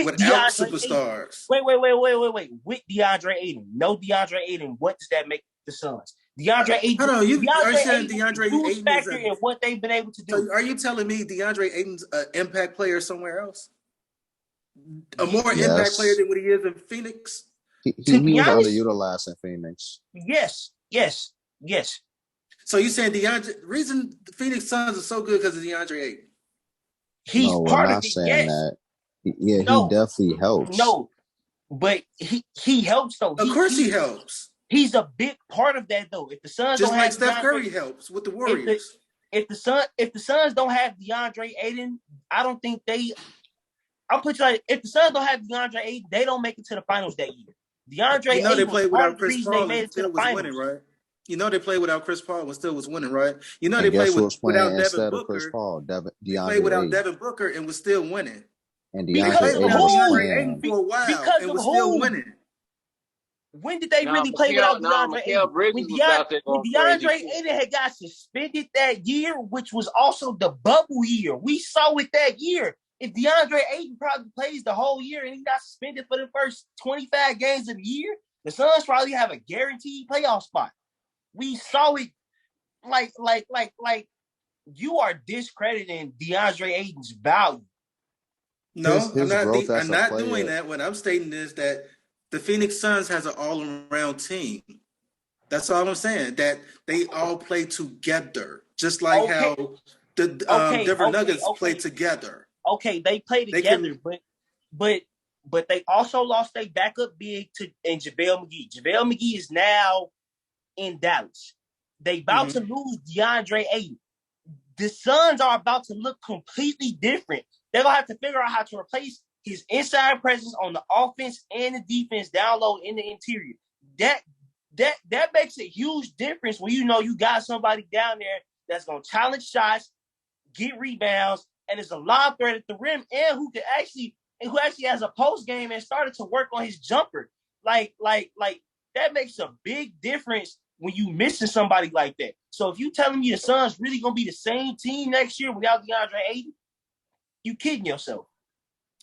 Without superstars. Wait. With DeAndre Ayton. No DeAndre Ayton. What does that make the Suns? DeAndre Ayton. Are you saying DeAndre Ayton factor in what they've been able to do? So are you telling me DeAndre Ayton's an impact player somewhere else? A more impact player than what he is in Phoenix? He was underutilized in Phoenix. Yes. So you saying reason the Phoenix Suns are so good because of DeAndre Ayton? He's part of it. Saying that. He definitely helps. No, but he helps though. Of course he helps. He's a big part of that though. If the Suns just don't like have Steph Curry helps with the Warriors. If the Suns don't have DeAndre Ayton, I don't think I'll put you like, if the Suns don't have DeAndre Ayton, they don't make it to the finals that year. DeAndre Ayton, they played without Chris Paul and still was winning, right? You know they played without Chris Paul and still was winning, right? You know they played without Devin Booker. Chris Paul, they played without Devin Booker and was still winning. And DeAndre Ayton for a while and was still winning. When did they really play without DeAndre Ayton? When DeAndre Ayton had got suspended that year, which was also the bubble year. We saw it that year. If DeAndre Ayton probably plays the whole year and he got suspended for the first 25 games of the year, the Suns probably have a guaranteed playoff spot. We saw it like you are discrediting DeAndre Ayton's value. No, I'm not doing that. What I'm stating is that the Phoenix Suns has an all-around team. That's all I'm saying. That they all play together, just like how the Denver Nuggets play together. Okay, they play together, but they also lost their backup big in JaVale McGee. JaVale McGee is now in Dallas. They about to lose DeAndre Ayton. The Suns are about to look completely different. They're gonna have to figure out how to replace his inside presence on the offense and the defense down low in the interior. That makes a huge difference when you know you got somebody down there that's gonna challenge shots, get rebounds, and is a lob threat at the rim, and who actually has a post game and started to work on his jumper. Like that makes a big difference when you missing somebody like that. So if you telling me the Suns really gonna be the same team next year without DeAndre Ayton, you kidding yourself.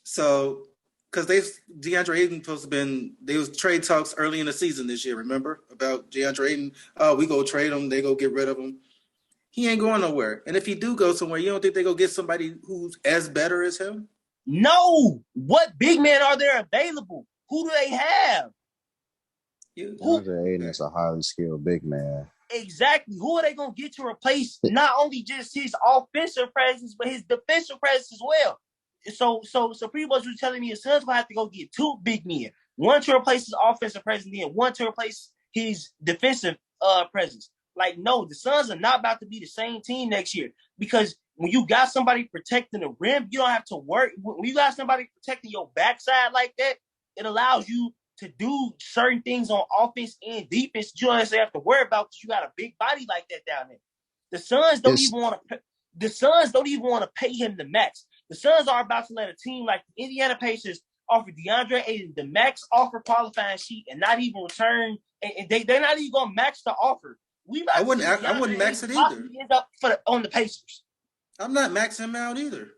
So because DeAndre Ayton supposed to been there was trade talks early in the season this year, remember? About DeAndre Ayton. Oh, we go trade him, they go get rid of him. He ain't going nowhere. And if he do go somewhere, you don't think they go get somebody who's as better as him? No. What big men are there available? Who do they have? DeAndre Ayton is a highly skilled big man. Exactly. Who are they going to get to replace not only just his offensive presence, but his defensive presence as well? So pretty much you're telling me the Suns going to have to go get two big men. One to replace his offensive presence, then one to replace his defensive presence. Like, no, the Suns are not about to be the same team next year because when you got somebody protecting the rim, you don't have to worry. When you got somebody protecting your backside like that, it allows you to do certain things on offense and defense you don't necessarily have to worry about because you got a big body like that down there. The Suns don't even want to pay him the max. The Suns are about to let a team like the Indiana Pacers offer DeAndre Ayton the max offer qualifying sheet and not even return. And they're not even going to match the offer. I wouldn't max it either. End up on the Pacers. I'm not maxing him out either.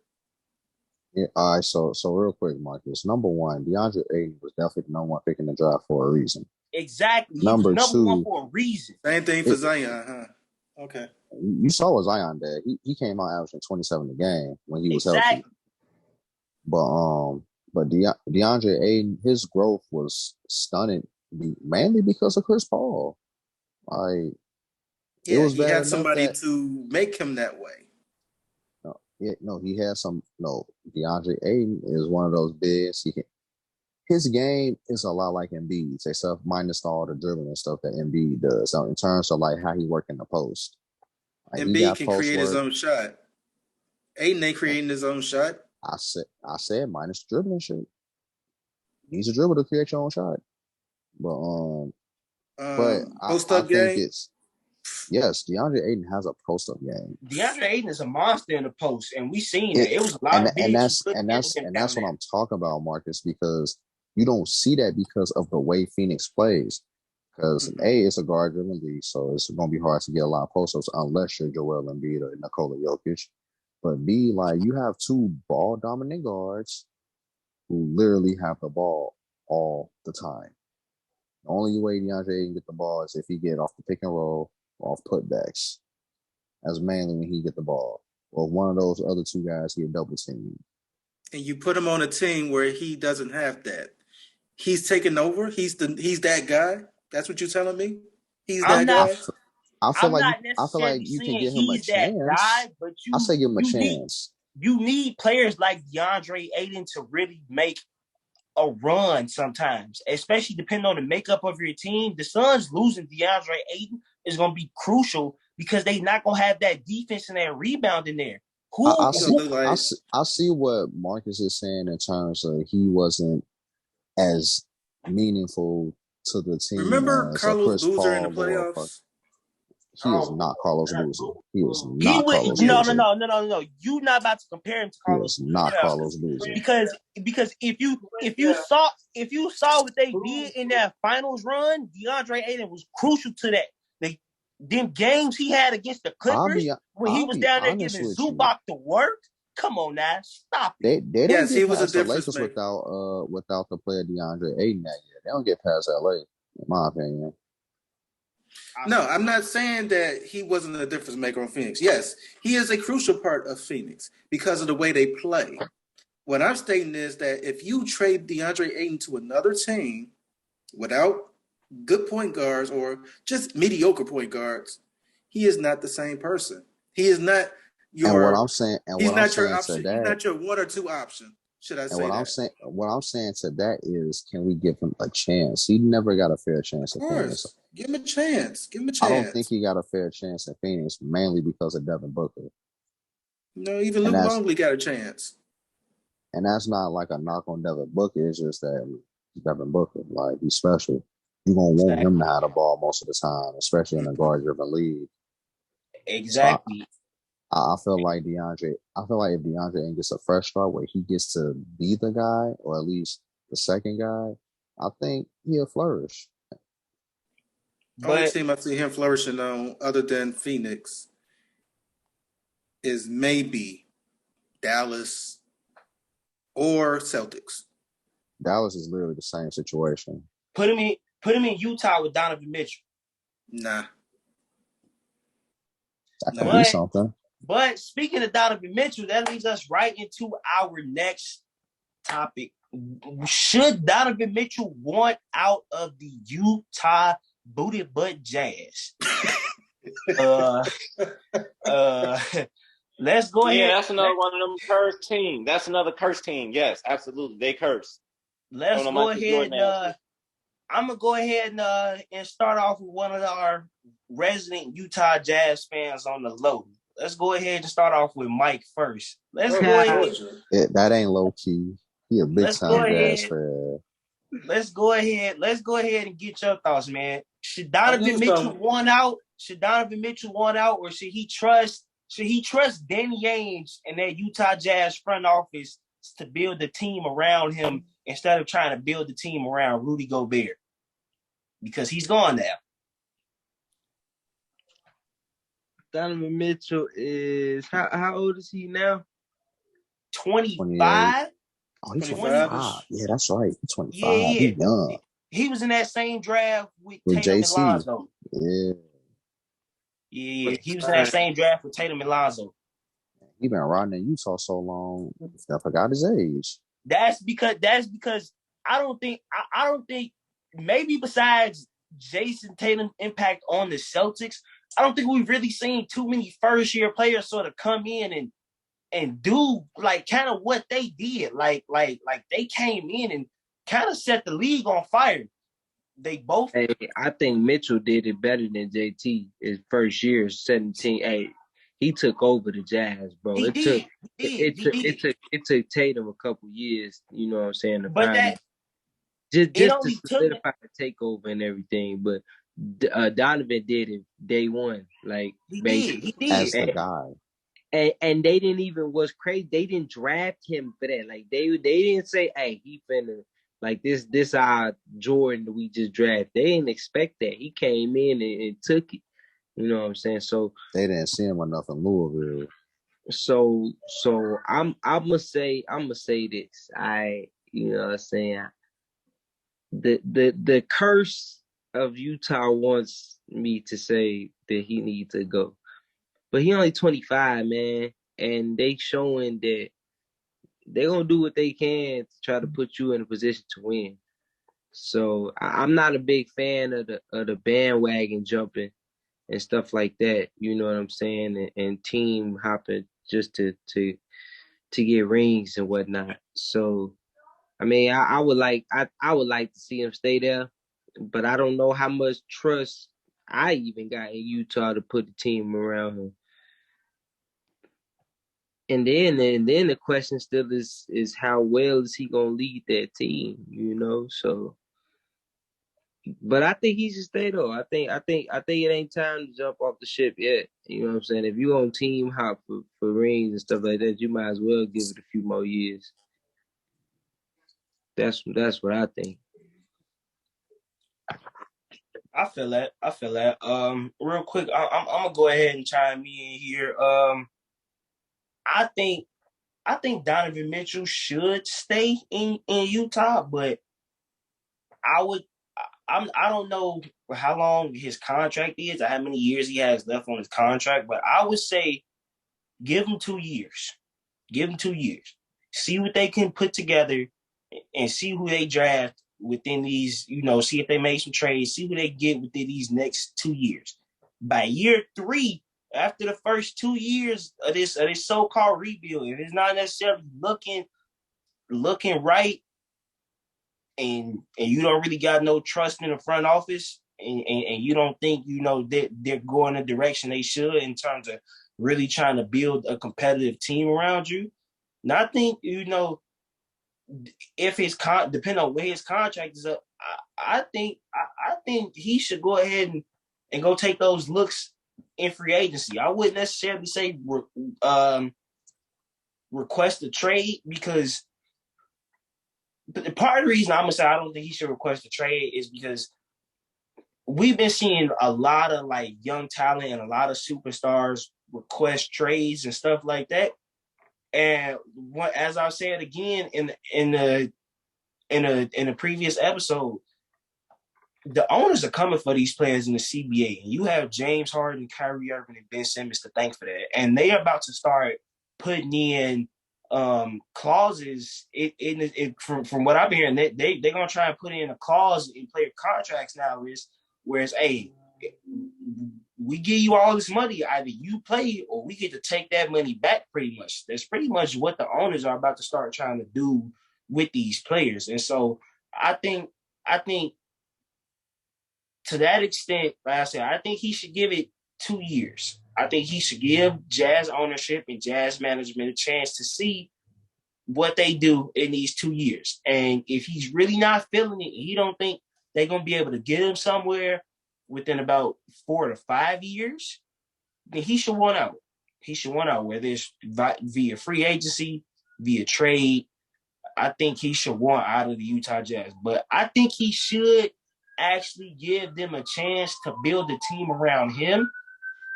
Yeah, all right, so real quick, Marcus. Number one, DeAndre Ayton was definitely the number one pick in the draft for a reason. Exactly. Number two, one for a reason. Same thing for Zion, huh? Okay. You saw what Zion did. He came out averaging 27 a game when he was healthy. But DeAndre Ayton, his growth was stunning, mainly because of Chris Paul. He had somebody to make him that way. He has DeAndre Ayton is one of those bigs. His game is a lot like Embiid's, except minus all the dribbling and stuff that Embiid does. So in terms of like how he work in the post, Embiid can create his own shot. Ayton ain't creating his own shot. I said minus dribbling shit. He's a dribbler to create your own shot. But I think Yes, DeAndre Ayton has a post-up game. DeAndre Ayton is a monster in the post, and we seen that. It was a lot of bigs who couldn't get him that's down what there. I'm talking about, Marcus, because you don't see that because of the way Phoenix plays. Because A, it's a guard-driven league, so it's going to be hard to get a lot of post-ups unless you're Joel Embiid or Nikola Jokic. But B, like, you have two ball-dominant guards who literally have the ball all the time. The only way DeAndre can get the ball is if he get off the pick and roll or off putbacks. That's mainly when he get the ball. Or one of those other two guys get double teamed. And you put him on a team where he doesn't have that. He's taking over. He's that guy. That's what you're telling me. He's that guy. I feel like necessarily you can saying give him a he's that chance. guy, but I say give him a chance. You need players like DeAndre Ayton to really make a run sometimes, especially depending on the makeup of your team. The Suns losing DeAndre Ayton is going to be crucial because they're not going to have that defense and that rebound in there. I see what Marcus is saying in terms of he wasn't as meaningful to the team. Remember Carlos Boozer in the playoffs? He is not Carlos Boozer. He is not Carlos Boozer. No. You're not about to compare him to Carlos Boozer. He is not Carlos Boozer. Because if you saw what they did in that finals run, DeAndre Ayton was crucial to that. Them games he had against the Clippers when he was down there giving Zubac the work. Come on now, stop it. They don't get past the Lakers without the player DeAndre Ayton that year. They don't get past LA, in my opinion. No, I'm not saying that he wasn't a difference maker on Phoenix. Yes, he is a crucial part of Phoenix because of the way they play. What I'm stating is that if you trade DeAndre Ayton to another team without good point guards or just mediocre point guards, he is not the same person. He is not your. And what I'm saying, he's not your option. He's not your one or two option. Should I say that? What I'm saying to that is, can we give him a chance? He never got a fair chance. Of course, give him a chance. Give him a chance. I don't think he got a fair chance in Phoenix, mainly because of Devin Booker. No, even Luke Longley got a chance. And that's not like a knock on Devin Booker. It's just that Devin Booker, like, he's special. You're going to want him to have the ball most of the time, especially in a guard-driven league. Exactly. So I feel like if DeAndre gets a fresh start where he gets to be the guy, or at least the second guy, I think he'll flourish. The only team I see him flourishing on, other than Phoenix, is maybe Dallas or Celtics. Dallas is literally the same situation. Put him in Utah with Donovan Mitchell. Nah. That could be something. But speaking of Donovan Mitchell, that leads us right into our next topic. Should Donovan Mitchell want out of the Utah booty butt Jazz? Let's go ahead. Yeah, that's another one of them cursed teams. That's another cursed team. Yes, absolutely. They curse. Let's go ahead. I'm going to go ahead and start off with one of our resident Utah Jazz fans on the low. Let's go ahead and start off with Mike first. Let's go ahead. That ain't low key. He a big time Jazz fan. Let's go ahead and get your thoughts, man. Should Donovan Mitchell want out? Or should he trust Danny Ainge and that Utah Jazz front office to build the team around him instead of trying to build the team around Rudy Gobert? Because he's gone now. Donovan Mitchell is how old is he now? 25. Oh, he's 25. Yeah, that's right. He's 25. Yeah. He's young. He was in that same draft with Tatum and Lonzo. Yeah. Yeah. He was in that same draft with Tatum and Lonzo. He been riding in Utah so long, I forgot his age. That's because I don't think maybe besides Jason Tatum's impact on the Celtics, I don't think we've really seen too many first-year players sort of come in and do like kind of what they did. Like they came in and kind of set the league on fire. They both. Hey, I think Mitchell did it better than JT his first year, 17. Hey, he took over the Jazz, bro. It took Tatum a couple years, you know what I'm saying, to just to solidify the takeover and everything. But Donovan did it day one, like He basically. did. As the guy. And they didn't even, what's crazy, they didn't draft him for that. Like they didn't say, hey, he finna, like this our Jordan that we just drafted. They didn't expect that. He came in and took it. You know what I'm saying? So they didn't see him enough in Louisville. So I'm gonna say this. You know what I'm saying? The curse of Utah wants me to say that he needs to go. But he only 25, man, and they showing that they gonna do what they can to try to put you in a position to win. So I'm not a big fan of the bandwagon jumping and stuff like that. You know what I'm saying? And team hopping just to get rings and whatnot. So I mean, I would like I would like to see him stay there, but I don't know how much trust I even got in Utah to put the team around him. And then the question still is how well is he gonna lead that team, you know? So, but I think he should stay though. I think it ain't time to jump off the ship yet. You know what I'm saying? If you on team hop for rings and stuff like that, you might as well give it a few more years. That's what I think. I feel that. Real quick, I'm gonna go ahead and chime in here. I think Donovan Mitchell should stay in Utah, but I don't know how long his contract is or how many years he has left on his contract, but I would say give him 2 years. Give him 2 years. See what they can put together and see who they draft within these, see if they make some trades, see who they get within these next 2 years. By year 3, after the first 2 years of this so-called rebuild, if it's not necessarily looking right, and you don't really got no trust in the front office, and you don't think that they're going the direction they should in terms of really trying to build a competitive team around you. Now I think if depending on where his contract is up, I think he should go ahead and go take those looks in free agency. I wouldn't necessarily say request a trade, because part of the reason I'm gonna say I don't think he should request a trade is because we've been seeing a lot of like young talent and a lot of superstars request trades and stuff like that. And as I said again in the previous episode, the owners are coming for these players in the CBA, and you have James Harden, Kyrie Irving, and Ben Simmons to thank for that. And they are about to start putting in clauses from what I'm hearing. They're gonna try and put in a clause in player contracts now, whereas hey, we give you all this money, either you play or we get to take that money back. Pretty much, that's pretty much what the owners are about to start trying to do with these players. And so I think to that extent, like I said, I think he should give it 2 years. I think he should give Jazz ownership and Jazz management a chance to see what they do in these 2 years. And if he's really not feeling it, he don't think they're going to be able to get him somewhere within about 4 to 5 years, then he should want out. He should want out, whether it's via free agency, via trade. I think he should want out of the Utah Jazz. But I think he should actually give them a chance to build a team around him,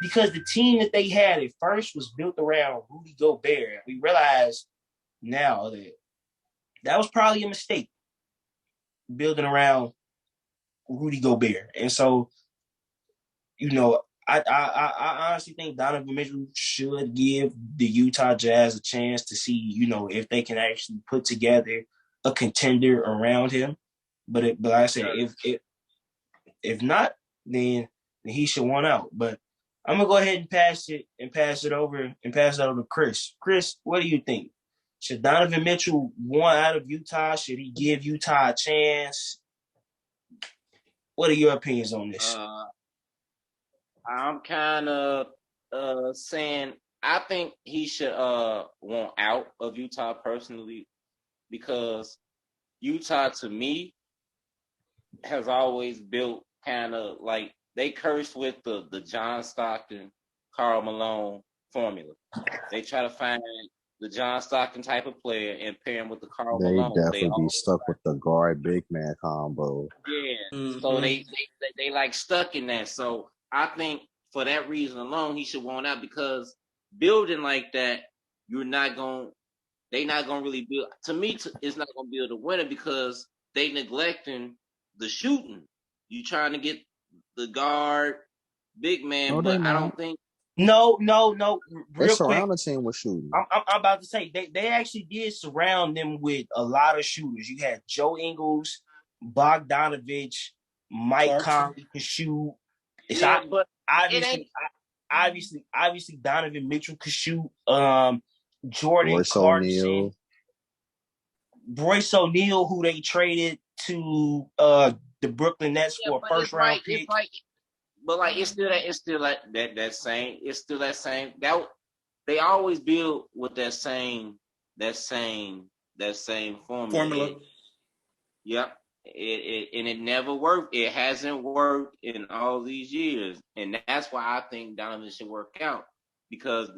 because the team that they had at first was built around Rudy Gobert. We realize now that was probably a mistake, building around Rudy Gobert. And so, I honestly think Donovan Mitchell should give the Utah Jazz a chance to see, if they can actually put together a contender around him. But like I said, if not, then he should want out. But I'm gonna go ahead and pass it over to Chris. Chris, what do you think? Should Donovan Mitchell want out of Utah? Should he give Utah a chance? What are your opinions on this? I'm kind of saying I think he should want out of Utah personally, because Utah to me has always built kind of like they cursed with the John Stockton, Karl Malone formula. They try to find the John Stockton type of player and pair him with the Karl They Malone. definitely be stuck with the guard big man combo. Yeah. Mm-hmm. So they like stuck in that. So I think for that reason alone, he should want out, because building like that, they're not gonna really build. To me, it's not gonna build a winner, because they neglecting the shooting. You trying to get the guard, big man, but I don't think. No. They Real quick, surround the team with shooting. I'm about to say they actually did surround them with a lot of shooters. You had Joe Ingles, Bogdanovich, Mike Conley could shoot. But obviously Donovan Mitchell could shoot. Jordan Clarkson, Royce O'Neal, who they traded to the Brooklyn Nets for a first round pick. But like it's still like that same. It's still that same. That they always build with that same formula. Yep. It never worked. It hasn't worked in all these years, and that's why I think Donovan should work out, because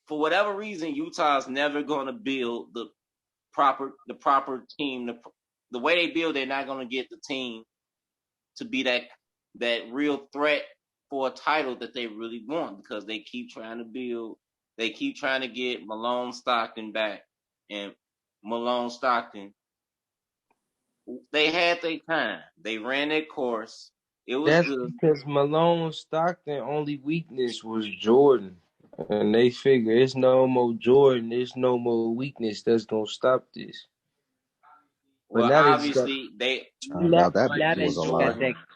for whatever reason, Utah's never going to build the proper team. The way they build, they're not going to get the team to be that real threat for a title that they really want, because they keep trying to build. They keep trying to get Malone Stockton back, and Malone Stockton. They had their time. They ran their course. It was good. Because Malone Stockton only weakness was Jordan. And they figure it's no more Jordan, there's no more weakness that's gonna stop this. But well, obviously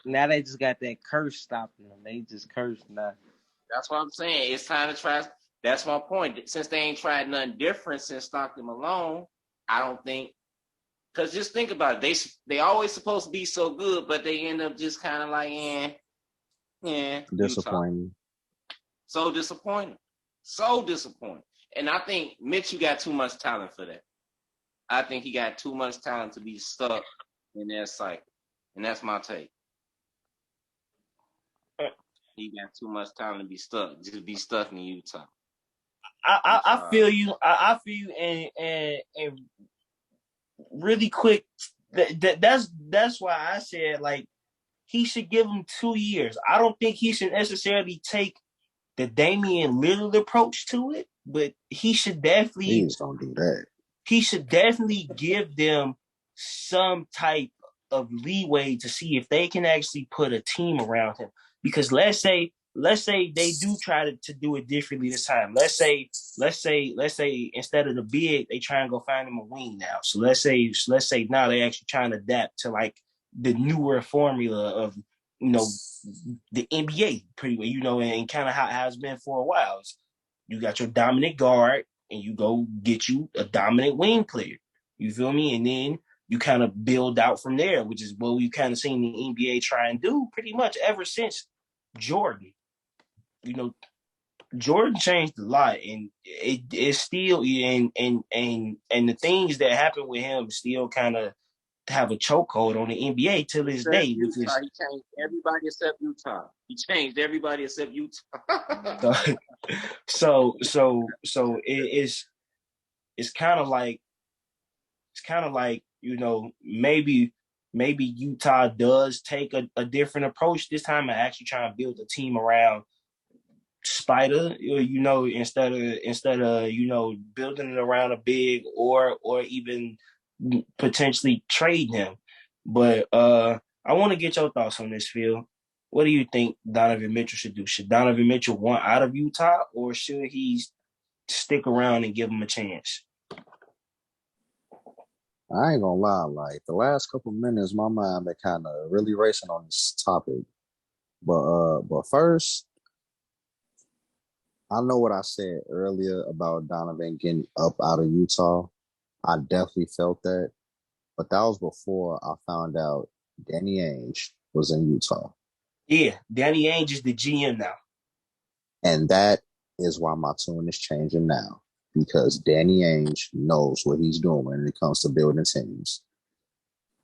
now they just got that curse stopping them. They just cursed now. That's what I'm saying. It's time to try. That's my point. Since they ain't tried nothing different since Stockton Malone, I don't think. Because just think about it. They always supposed to be so good, but they end up just kind of like, disappointing. So disappointing. And I think Mitchell got too much talent for that. I think he got too much talent to be stuck in that cycle. And that's my take. He got too much talent to be stuck. Just be stuck in Utah. I feel you. I feel you, and really quick, that's why I said, like, he should give him 2 years. I don't think he should necessarily take the Damian Lillard approach to it, but he should definitely. Please don't do that. He should definitely give them some type of leeway to see if they can actually put a team around him. Because let's say they do try to do it differently this time. Let's say instead of the big, they try and go find him a wing now. So let's say now they actually trying to adapt to like the newer formula of, the NBA, pretty well, and kind of how it's been for a while. You got your dominant guard, and you go get you a dominant wing player. You feel me? And then you kind of build out from there, which is what we've kind of seen the NBA try and do pretty much ever since Jordan. Jordan changed a lot, and it's still and the things that happen with him still kind of have a chokehold on the NBA till this day. He changed everybody except Utah. He changed everybody except Utah. so it's kind of like maybe Utah does take a different approach this time and actually try and build a team around Spider, instead of building it around a big or even potentially trading him. But I want to get your thoughts on this, Phil. What do you think Donovan Mitchell should do? Should Donovan Mitchell want out of Utah, or should he stick around and give him a chance? I ain't gonna lie, like the last couple minutes, my mind been kind of really racing on this topic. But first, I know what I said earlier about Donovan getting up out of Utah. I definitely felt that. But that was before I found out Danny Ainge was in Utah. Yeah, Danny Ainge is the GM now. And that is why my tune is changing now. Because Danny Ainge knows what he's doing when it comes to building teams.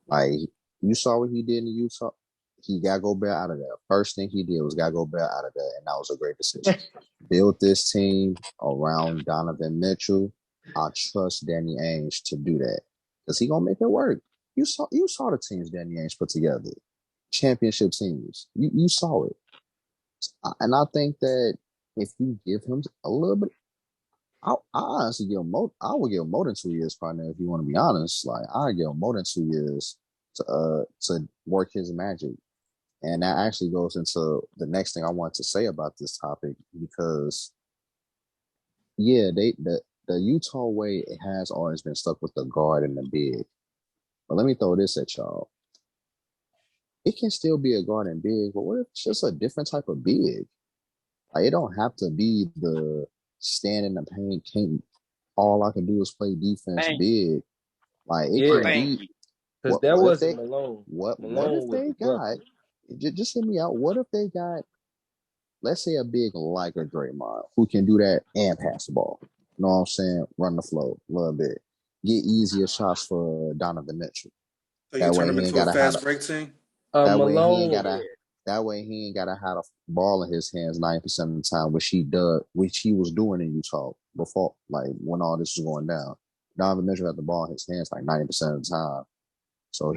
Like, you saw what he did in Utah. he got Gobert out of there. First thing he did was got Gobert out of there, and that was a great decision. Build this team around Donovan Mitchell. I trust Danny Ainge to do that because he gonna make it work. You saw the teams Danny Ainge put together, championship teams. You saw it, and I think that if you give him a little bit, I honestly give him more. I would give him more than 2 years, partner. If you want to be honest, like I give him more than 2 years to work his magic. And that actually goes into the next thing I want to say about this topic because, yeah, the Utah way it has always been stuck with the guard and the big. But let me throw this at y'all. It can still be a guard and big, but what if it's just a different type of big? Like it don't have to be the stand in the paint. Can't all I can do is play defense big. Like it can be. Because that wasn't Malone. What if they got? Just hear me out. What if they got, let's say, a big like a Draymond who can do that and pass the ball? You know what I'm saying? Run the flow a little bit. Get easier shots for Donovan Mitchell. So you turn him into a fast break team? That way he ain't gotta have a ball in his hands 90% of the time, which he was doing in Utah before, like when all this was going down. Donovan Mitchell had the ball in his hands like 90% of the time. So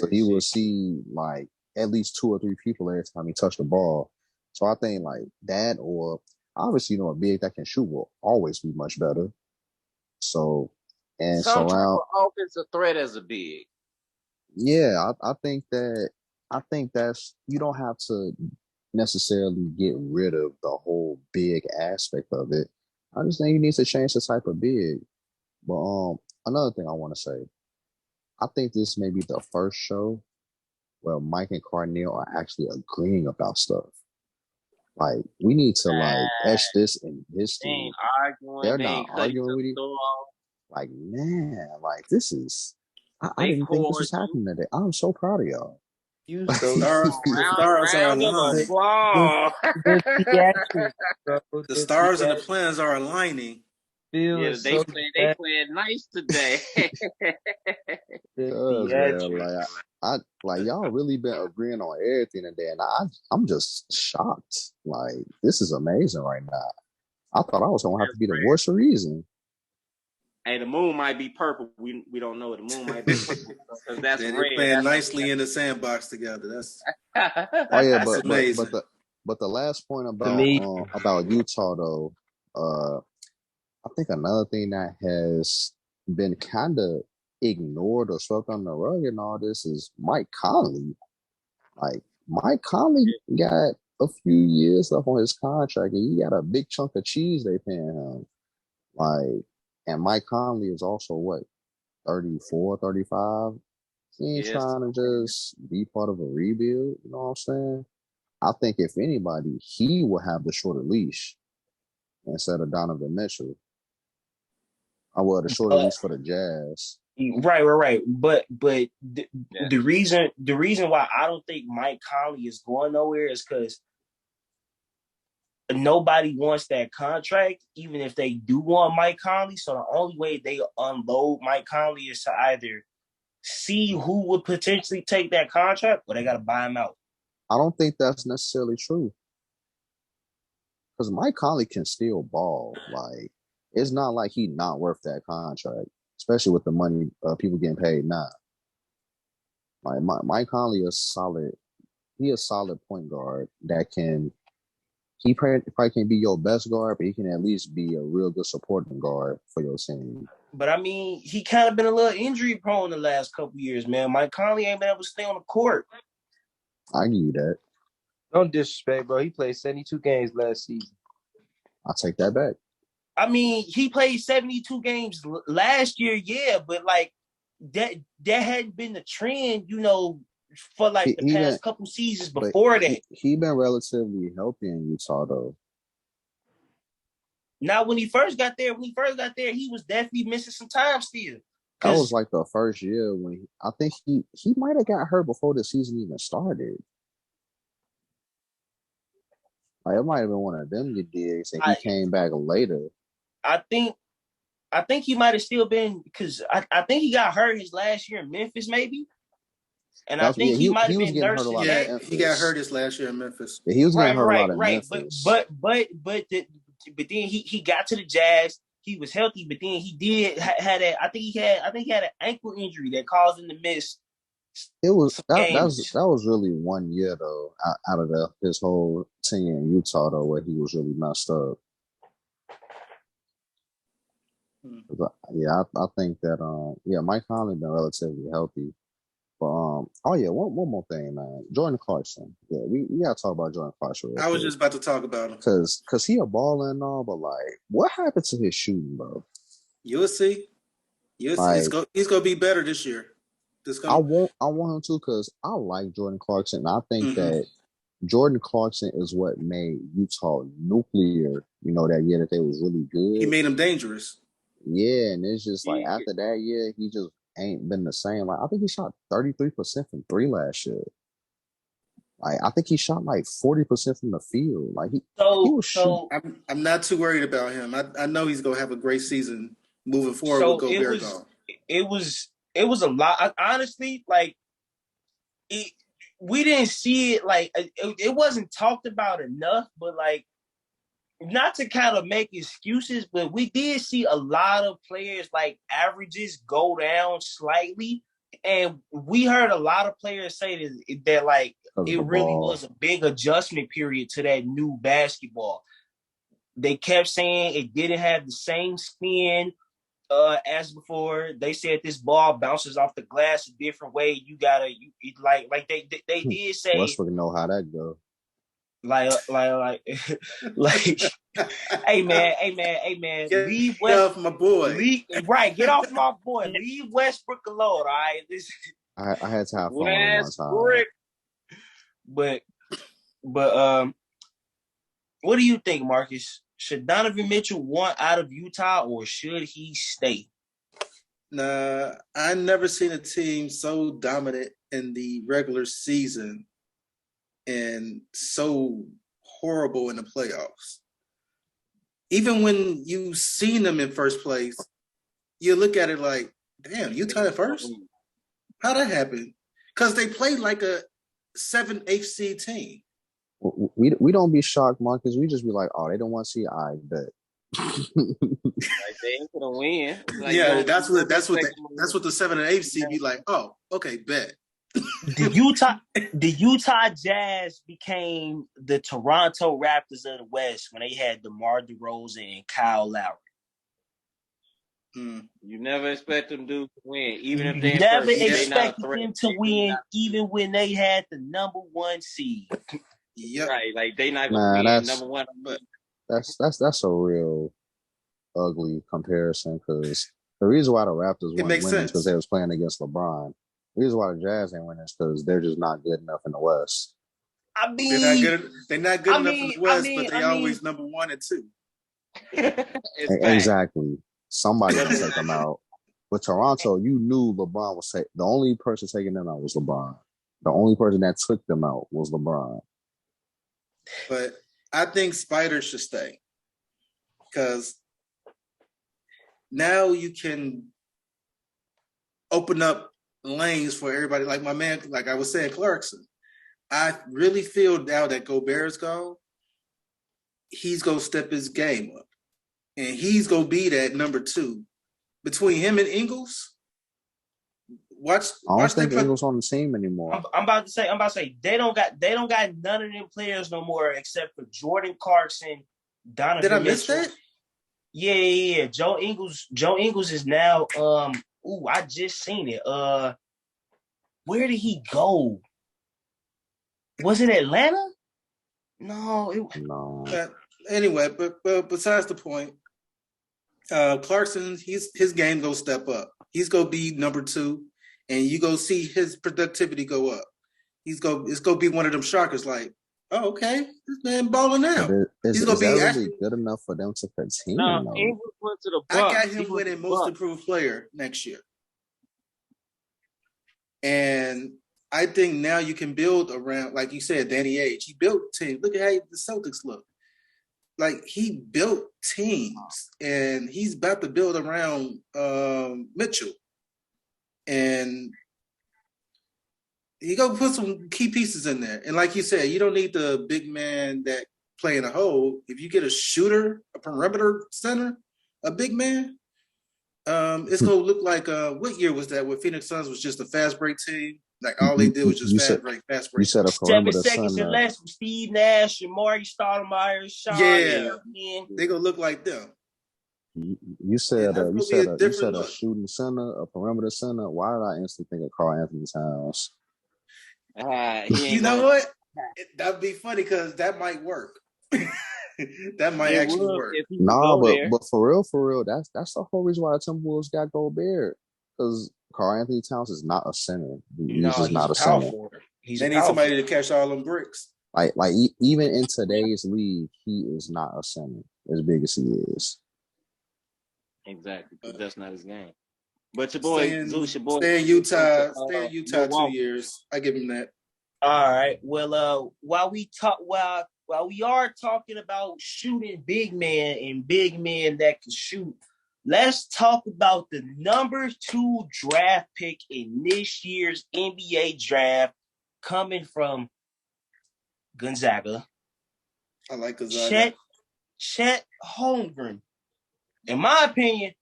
he will see like at least 2 or 3 people every time he touched the ball. So I think like that, or obviously, a big that can shoot will always be much better. So, and some type of offensive threat as a big. Yeah, I think that's you don't have to necessarily get rid of the whole big aspect of it. I just think you need to change the type of big. But another thing I want to say, I think this may be the first show where Mike and Carnell are actually agreeing about stuff. Like we need to etch this in history. They're not arguing with you. Like man, like this is. I didn't think this was happening today. I'm so proud of y'all. You so stars are aligning. The stars and the plans are aligning. Yeah, they playing nice today. Like y'all really been agreeing on everything today, and I'm just shocked. Like this is amazing right now. I thought I was gonna have to be the voice of reason. Hey, the moon might be purple. We don't know. The moon might be purple because that's red. They're playing nicely in the sandbox together. That's that's amazing. But the last point about Utah though, I think another thing that has been kind of ignored or swept under the rug in all this is Mike Conley. Like Mike Conley got a few years left on his contract, and he got a big chunk of cheese they paying him. Like. And Mike Conley is also, 34, 35? He ain't trying to just be part of a rebuild. You know what I'm saying? I think if anybody, he will have the shorter leash instead of Donovan Mitchell. The shorter leash for the Jazz. Right. But the reason why I don't think Mike Conley is going nowhere is because nobody wants that contract, even if they do want Mike Conley. So the only way they unload Mike Conley is to either see who would potentially take that contract or they got to buy him out. I don't think that's necessarily true. Because Mike Conley can still ball. Like, it's not like he's not worth that contract, especially with the money people getting paid now. Like, Mike Conley is solid. He a solid point guard that can. He probably can't be your best guard, but he can at least be a real good supporting guard for your team. But I mean, he kind of been a little injury prone the last couple years, man. Mike Conley ain't been able to stay on the court. I give you that. Don't disrespect, bro. He played 72 games last season. I'll take that back. I mean, he played 72 games last year, yeah, but like that hadn't been the trend, for like the past couple seasons before that. He been relatively healthy in Utah though. Now when he first got there, he was definitely missing some time still. That was like the first year when I think he might have got hurt before the season even started. Like it might have been one of them gigs, and he came back later. I think he might have still been because I think he got hurt his last year in Memphis, maybe. And I think he might have been nursing that. Yeah, he got hurt this last year in Memphis. Yeah, he was getting hurt a lot in Memphis. But then he got to the Jazz. He was healthy, but then he did had that. I think he had an ankle injury that caused him to miss. It was that was really 1 year though, out of his whole tenure in Utah though, where he was really messed up. Yeah, I think that Mike Conley been relatively healthy. But one more thing, man. Jordan Clarkson. Yeah, we gotta talk about Jordan Clarkson. I was just about to talk about him. Cause he a baller and all, but like, what happened to his shooting, bro? You'll see. He's gonna be better this year. I want him to, because I like Jordan Clarkson. I think that Jordan Clarkson is what made Utah nuclear, that year that they was really good. He made them dangerous. Yeah, and it's just like after that year, he just ain't been the same. Like, I think he shot 33% from three last year. Like, I think he shot like 40% from the field. Like, he was shooting. I'm not too worried about him. I know he's gonna have a great season moving forward with Gobert gone. It was a lot. Honestly, like, we didn't see it. Like, it wasn't talked about enough. But like, not to kind of make excuses, but we did see a lot of players like averages go down slightly, and we heard a lot of players say that like it really was a big adjustment period to that new basketball. They kept saying it didn't have the same spin as before. They said this ball bounces off the glass a different way. You gotta like they did say. Westbrook know how that goes. Like, hey man, leave Get off my boy. Get off my boy. Leave Westbrook alone. All right, I had to have fun one time. But what do you think, Marcus? Should Donovan Mitchell want out of Utah, or should he stay? Nah, I never seen a team so dominant in the regular season and so horrible in the playoffs. Even when you seen them in first place, you look at it like, damn, Utah at first? How'd that happen? Because they played like a 7th, 8th seed team. We don't be shocked, Marcus. We just be like, oh, they don't want to see I bet. Like, they ain't gonna win. Like, yeah, that's what the 7th and 8th seed be like. Oh, okay, bet. The Utah Jazz became the Toronto Raptors of the West when they had DeMar DeRozan and Kyle Lowry. You never expect them to win, even if they never expected them to win, even when they had the number 1 seed. Yep. Right, like they not gonna win number 1. But that's a real ugly comparison, because the reason why the Raptors weren't winning is because they was playing against LeBron. The reason why the Jazz ain't winning is because they're just not good enough in the West. I mean, they're not good enough in the West, but they always number 1 and 2. Exactly. Somebody had to take them out. With Toronto, you knew LeBron was the only person taking them out was LeBron. The only person that took them out was LeBron. But I think Spider should stay, because now you can open up lanes for everybody. Like my man, like I was saying, Clarkson. I really feel now that Gobert's gone, he's going to step his game up. And he's going to be that number 2. Between him and Ingles, I don't think Ingles on the team anymore. I'm about to say they don't got none of them players no more except for Jordan Clarkson, Donovan Mitchell. Did I miss that? Yeah. Joe Ingles is now I just seen it. Where did he go? Was it Atlanta? No. Anyway, but besides the point, Clarkson, his game gonna step up. He's gonna be number 2, and you go see his productivity go up. It's gonna be one of them shockers. Like, oh, okay, this man balling out. He's gonna be really good enough for them to continue. No, Ingles went to the Bucks. I got him winning Most Improved Player next year, and I think now you can build around, like you said, Danny Ainge. He built a team. Look at how the Celtics look. Like, he built teams, and he's about to build around Mitchell. And You go put some key pieces in there. And like you said, you don't need the big man that play in a hole. If you get a shooter, a perimeter center, a big man, it's gonna look like what year was that? Where Phoenix Suns was just a fast break team. Like all they did was just fast break. You said a 7 seconds or less from Steve Nash and Marty Stoudemire, Sean. Yeah, they gonna look like them. You said a shooting center, a perimeter center. Why did I instantly think of Karl Anthony Towns? You know what? That'd be funny because that might work. That might actually work. Nah, but for real, that's the whole reason why the Timberwolves got Gobert, because Karl Anthony Towns is not a center. He's just not a center. They need somebody to catch all them bricks. Like even in today's league, he is not a center as big as he is. Exactly, because that's not his game. But your boy Zeus, stay in Utah 2 years. I give him that. All right. Well, while we are talking about shooting big men and big men that can shoot, let's talk about the number 2 draft pick in this year's NBA draft, coming from Gonzaga. I like Gonzaga. Chet Holmgren. In my opinion,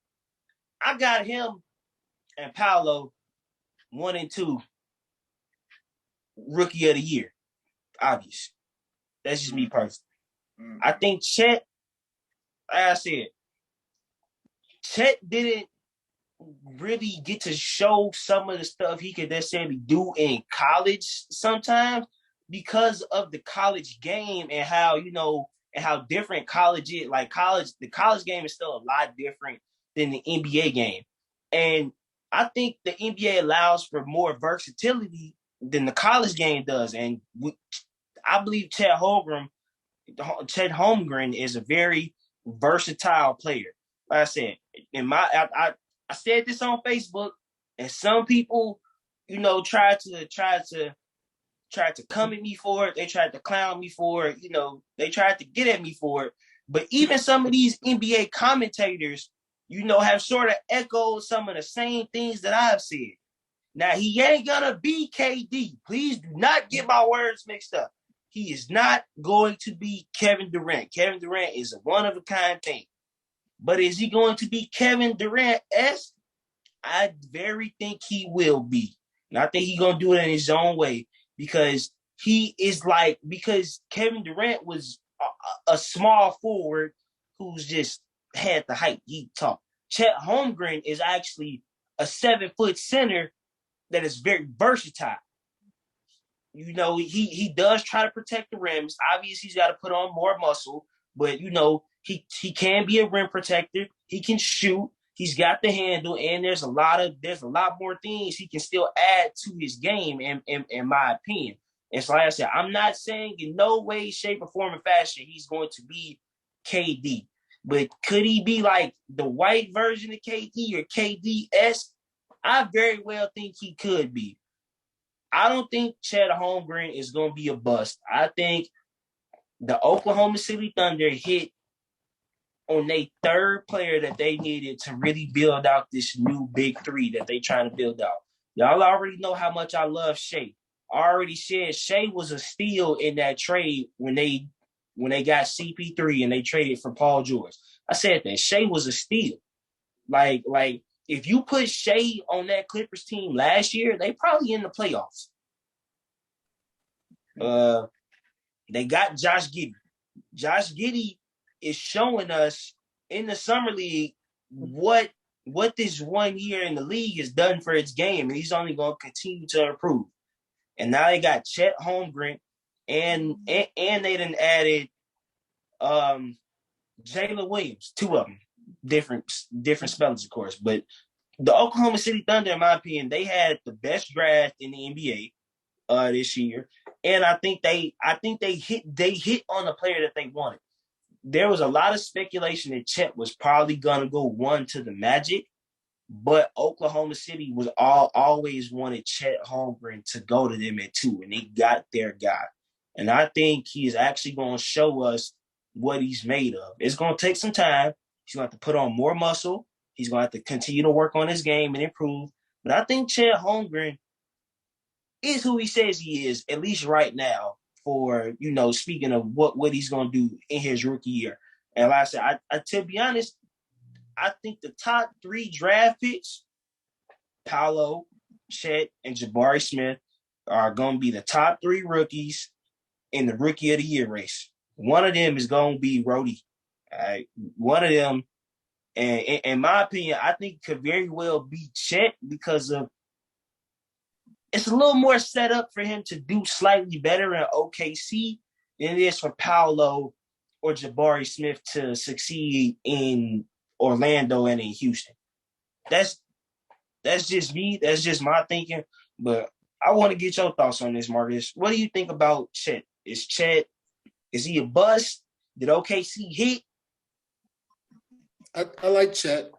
I got him and Paolo 1 and 2 rookie of the year. Obvious. That's just me personally. I think Chet, like I said, Chet didn't really get to show some of the stuff he could necessarily do in college sometimes because of the college game and how, and how different college is. Like the college game is still a lot different than the NBA game. And I think the NBA allows for more versatility than the college game does. And I believe Chet Holmgren is a very versatile player. Like I said, I said this on Facebook, and some people, tried to come at me for it. They tried to clown me for it. They tried to get at me for it. But even some of these NBA commentators, have sort of echoed some of the same things that I've said. Now, he ain't gonna be KD. Please do not get my words mixed up. He is not going to be Kevin Durant. Kevin Durant is a one-of-a-kind thing. But is he going to be Kevin Durant-esque? I very think he will be. And I think he's going to do it in his own way because because Kevin Durant was a small forward who's just had the height. He tall. Chet Holmgren is actually a 7-foot center that is very versatile. He does try to protect the rims. Obviously, he's got to put on more muscle, but he can be a rim protector. He can shoot. He's got the handle, and there's a lot more things he can still add to his game, in my opinion. And so, like I said, I'm not saying in no way, shape, or form, or fashion he's going to be KD. But could he be like the white version of KD or KD-esque? I very well think he could be. I don't think Chet Holmgren is going to be a bust. I think the Oklahoma City Thunder hit on their third player that they needed to really build out this new big three that they trying to build out. Y'all already know how much I love Shea. I already said Shea was a steal in that trade when they got CP3 and they traded for Paul George. I said that Shea was a steal. Like if you put Shea on that Clippers team last year, they probably in the playoffs. They got Josh Giddey. Josh Giddey is showing us in the summer league what this 1 year in the league has done for its game, and he's only going to continue to improve. And now they got Chet Holmgren, and they done added Jalen Williams, 2 of them, different spellings, of course. But the Oklahoma City Thunder, in my opinion, they had the best draft in the NBA this year, and I think they hit on the player that they wanted. There was a lot of speculation that Chet was probably gonna go 1 to the Magic, but Oklahoma City was always wanted Chet Holmgren to go to them at 2, and they got their guy. And I think he's actually going to show us what he's made of. It's going to take some time. He's going to have to put on more muscle. He's going to have to continue to work on his game and improve. But I think Chet Holmgren is who he says he is, at least right now, for, speaking of what he's going to do in his rookie year. And like I said, I to be honest, I think the top 3 draft picks, Paolo, Chet, and Jabari Smith, are going to be the top 3 rookies in the rookie of the year race. One of them is going to be Rhodey. One of them, and in my opinion, I think could very well be Chet because of it's a little more set up for him to do slightly better in OKC than it is for Paolo or Jabari Smith to succeed in Orlando and in Houston. That's just me. That's just my thinking. But I want to get your thoughts on this, Marcus. What do you think about Chet? Is he a bust? Did OKC hit? I like Chet,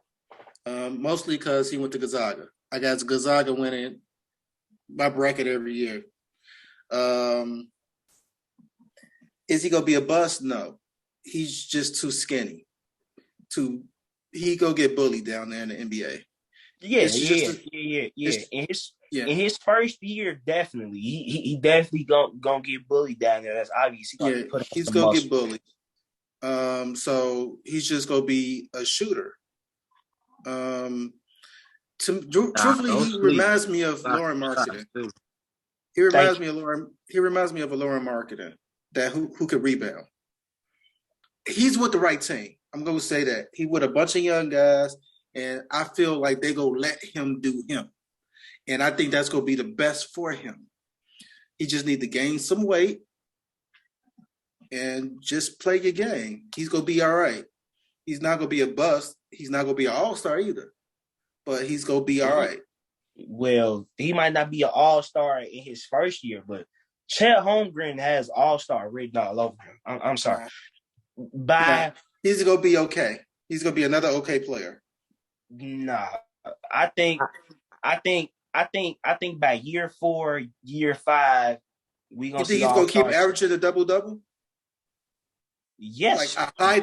mostly because he went to Gonzaga. I got Gonzaga winning my bracket every year. Is he gonna be a bust? No, he's just too skinny. He go get bullied down there in the NBA. In his first year, definitely, he definitely gonna get bullied down there. That's obvious. He's gonna get bullied. So he's just gonna be a shooter. Truthfully, he reminds me of Lauren Marketing. He reminds me of a Lauren Marketing that who could rebound. He's with the right team. I'm gonna say that he with a bunch of young guys, and I feel like they gonna let him do him, and I think that's gonna be the best for him. He just need to gain some weight and just play your game. He's gonna be all right. He's not gonna be a bust. He's not gonna be an all-star either, but he's gonna be all right. Well, he might not be an all-star in his first year, but Chet Holmgren has all-star written all over him. I'm sorry. He's gonna be okay. He's gonna be another okay player. Nah, I think by year 4, year 5, we gonna see. You think he's gonna keep averaging a double-double? Yes, like a high,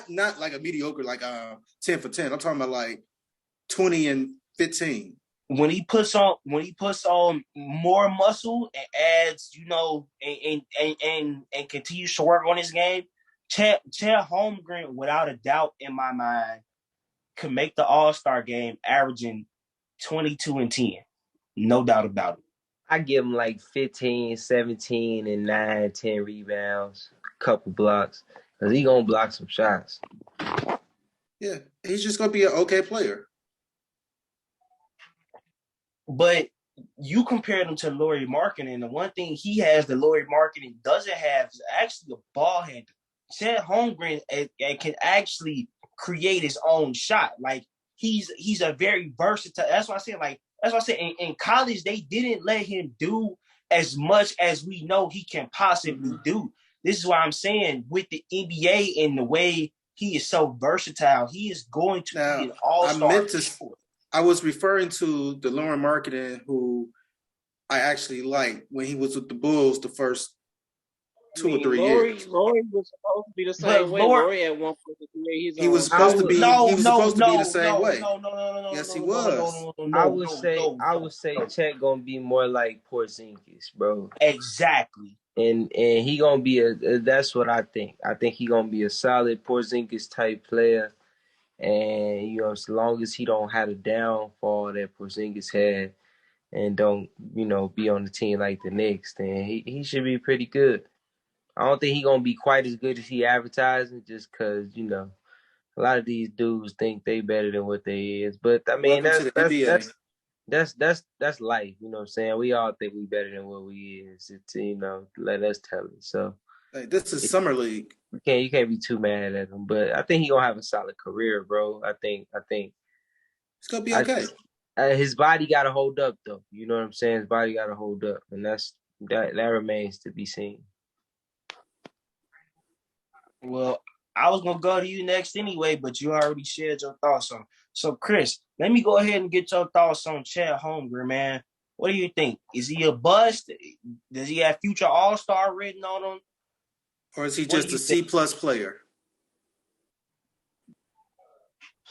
not like a mediocre, like 10 for 10. I'm talking about like 20 and 15. When he puts on more muscle and adds, and continues to work on his game, Chet Holmgren, without a doubt in my mind, could make the All-Star game averaging 22 and 10. No doubt about it. I give him like 15, 17, and 9, 10 rebounds, a couple blocks, because he's going to block some shots. Yeah, he's just going to be an okay player. But you compared him to Lauri Markkanen, and the one thing he has that Lauri Markkanen doesn't have is actually a ball handler. Chet Holmgren can actually create his own shot. Like he's a very versatile. That's why I said in college they didn't let him do as much as we know he can possibly do. This is why I'm saying with the NBA and the way he is so versatile, he is going to be an all-star. I was referring to the Lauren Marketing, who I actually liked when he was with the Bulls the first 2 or 3 years. Lauri was supposed to be the same way. Lauri at 1 point he was supposed to be. He was supposed to be the same way. No. Yes, he was. I would say Chet gonna be more like Porzingis, bro. Exactly. And he gonna be that's what I think. I think he gonna be a solid Porzingis type player. And as long as he don't have a downfall that Porzingis had, and don't be on the team like the Knicks, then he should be pretty good. I don't think he gonna be quite as good as he advertising, just because a lot of these dudes think they better than what they is. But I mean that's life. You know what I'm saying? We all think we better than what we is. It's let us tell it. So this is summer league. You can't be too mad at him, but I think he gonna have a solid career, bro. I think it's gonna be okay. His body gotta hold up, though. You know what I'm saying? His body gotta hold up, and that remains to be seen. Well, I was gonna go to you next anyway, but you already shared your thoughts on. So, Chris, let me go ahead and get your thoughts on Chet Holmgren, man. What do you think? Is he a bust? Does he have future All-Star written on him? Or is he just a C+ player?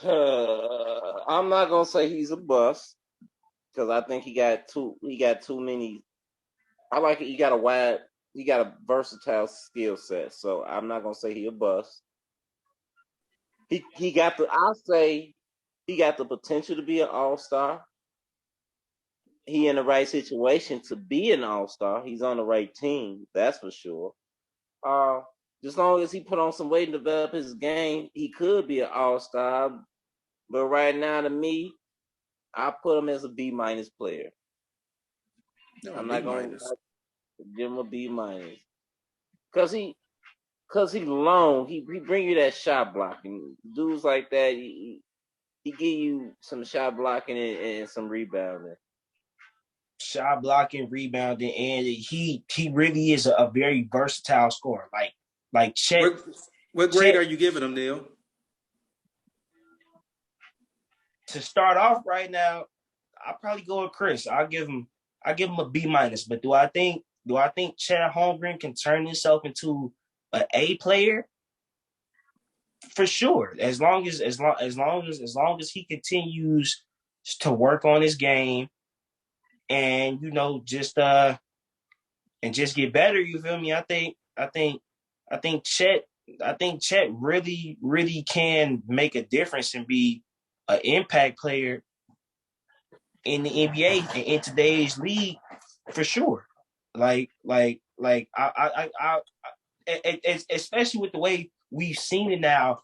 I'm not gonna say he's a bust because I think he got too many I like it. He got a versatile skill set. So I'm not gonna say he a bust. I'll say he got the potential to be an all-star. He in the right situation to be an all-star. He's on the right team, that's for sure. Just as long as he put on some weight and develop his game, he could be an all-star. But right now, to me, I put him as a B- player. No, I'm not gonna give him a B-, cause he's long. He bring you that shot blocking. Dudes like that, he give you some shot blocking and some rebounding. Shot blocking, rebounding, and he really is a very versatile scorer. Like Chet. What grade are you giving him, Neil? To start off right now, I'll probably go with Chris. I'll give him a B-. But do I think Chet Holmgren can turn himself into an A player? For sure. As long as he continues to work on his game and just get better, you feel me? I think Chet really, really can make a difference and be an impact player in the NBA and in today's league for sure. Like I especially with the way we've seen it now,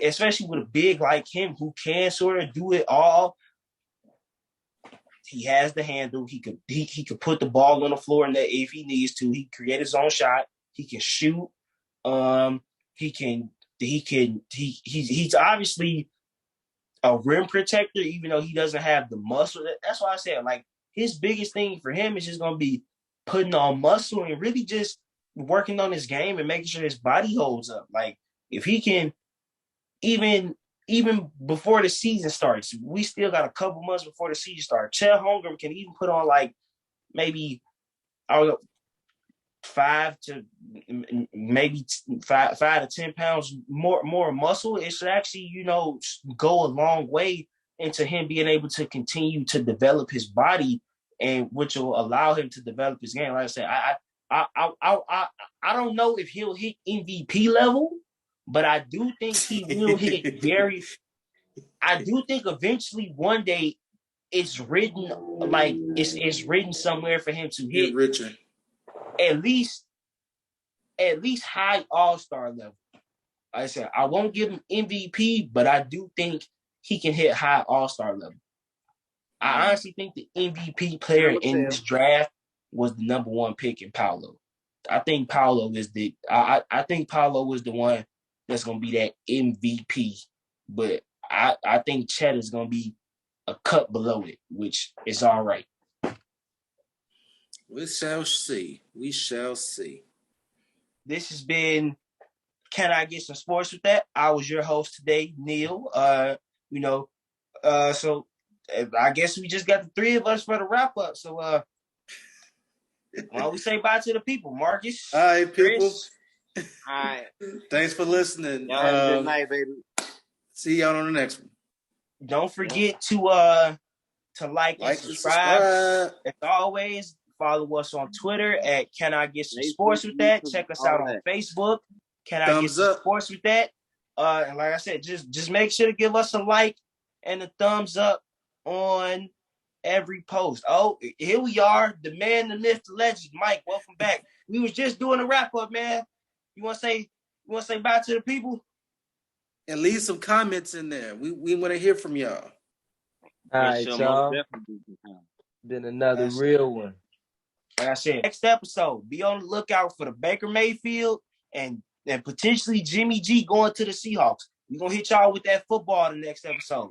especially with a big like him who can sort of do it all. He has the handle. He could put the ball on the floor and that if he needs to. He can create his own shot. He can shoot. He's obviously a rim protector, even though he doesn't have the muscle. That's why I said, like, his biggest thing for him is just going to be putting on muscle and really just working on his game and making sure his body holds up. Like, if he can, even before the season starts, we still got a couple months before the season starts. Chet Holmgren can even put on, like, maybe, I don't know, 5 to 10 pounds more muscle. It should actually, go a long way into him being able to continue to develop his body, and which will allow him to develop his game. Like I said, I don't know if he'll hit MVP level, but I do think he will hit very. I do think eventually one day it's written somewhere for him to hit at least high all-star level. Like I said, I won't give him MVP, but I do think he can hit high all-star level. I honestly think the MVP player in this draft was the number 1 pick in Paolo. I think Paolo is I think Paolo was the one that's going to be that MVP, but I think Chet is going to be a cut below it, which is all right. We shall see. We shall see. This has been Can I Get Some Sports With That? I was your host today, Neil. So I guess we just got the 3 of us for the wrap up. So why don't we say bye to the people, Marcus? All right, people. All right. Thanks for listening. Y'all have a good night, baby. See y'all on the next one. Don't forget to like and subscribe. As always, follow us on Twitter at Can I Get Some Sports With That? Check us out on Facebook. Can I Get Some Sports With That? And like I said, just make sure to give us a like and a thumbs up on every post. Oh, here we are, the man, the myth, the legend, Mike. Welcome back. We was just doing a wrap up, man. You want to say bye to the people? And leave some comments in there. We want to hear from y'all. All right, y'all. Been another real one. Like I said, next episode, be on the lookout for the Baker Mayfield and potentially Jimmy G going to the Seahawks. We're going to hit y'all with that football the next episode.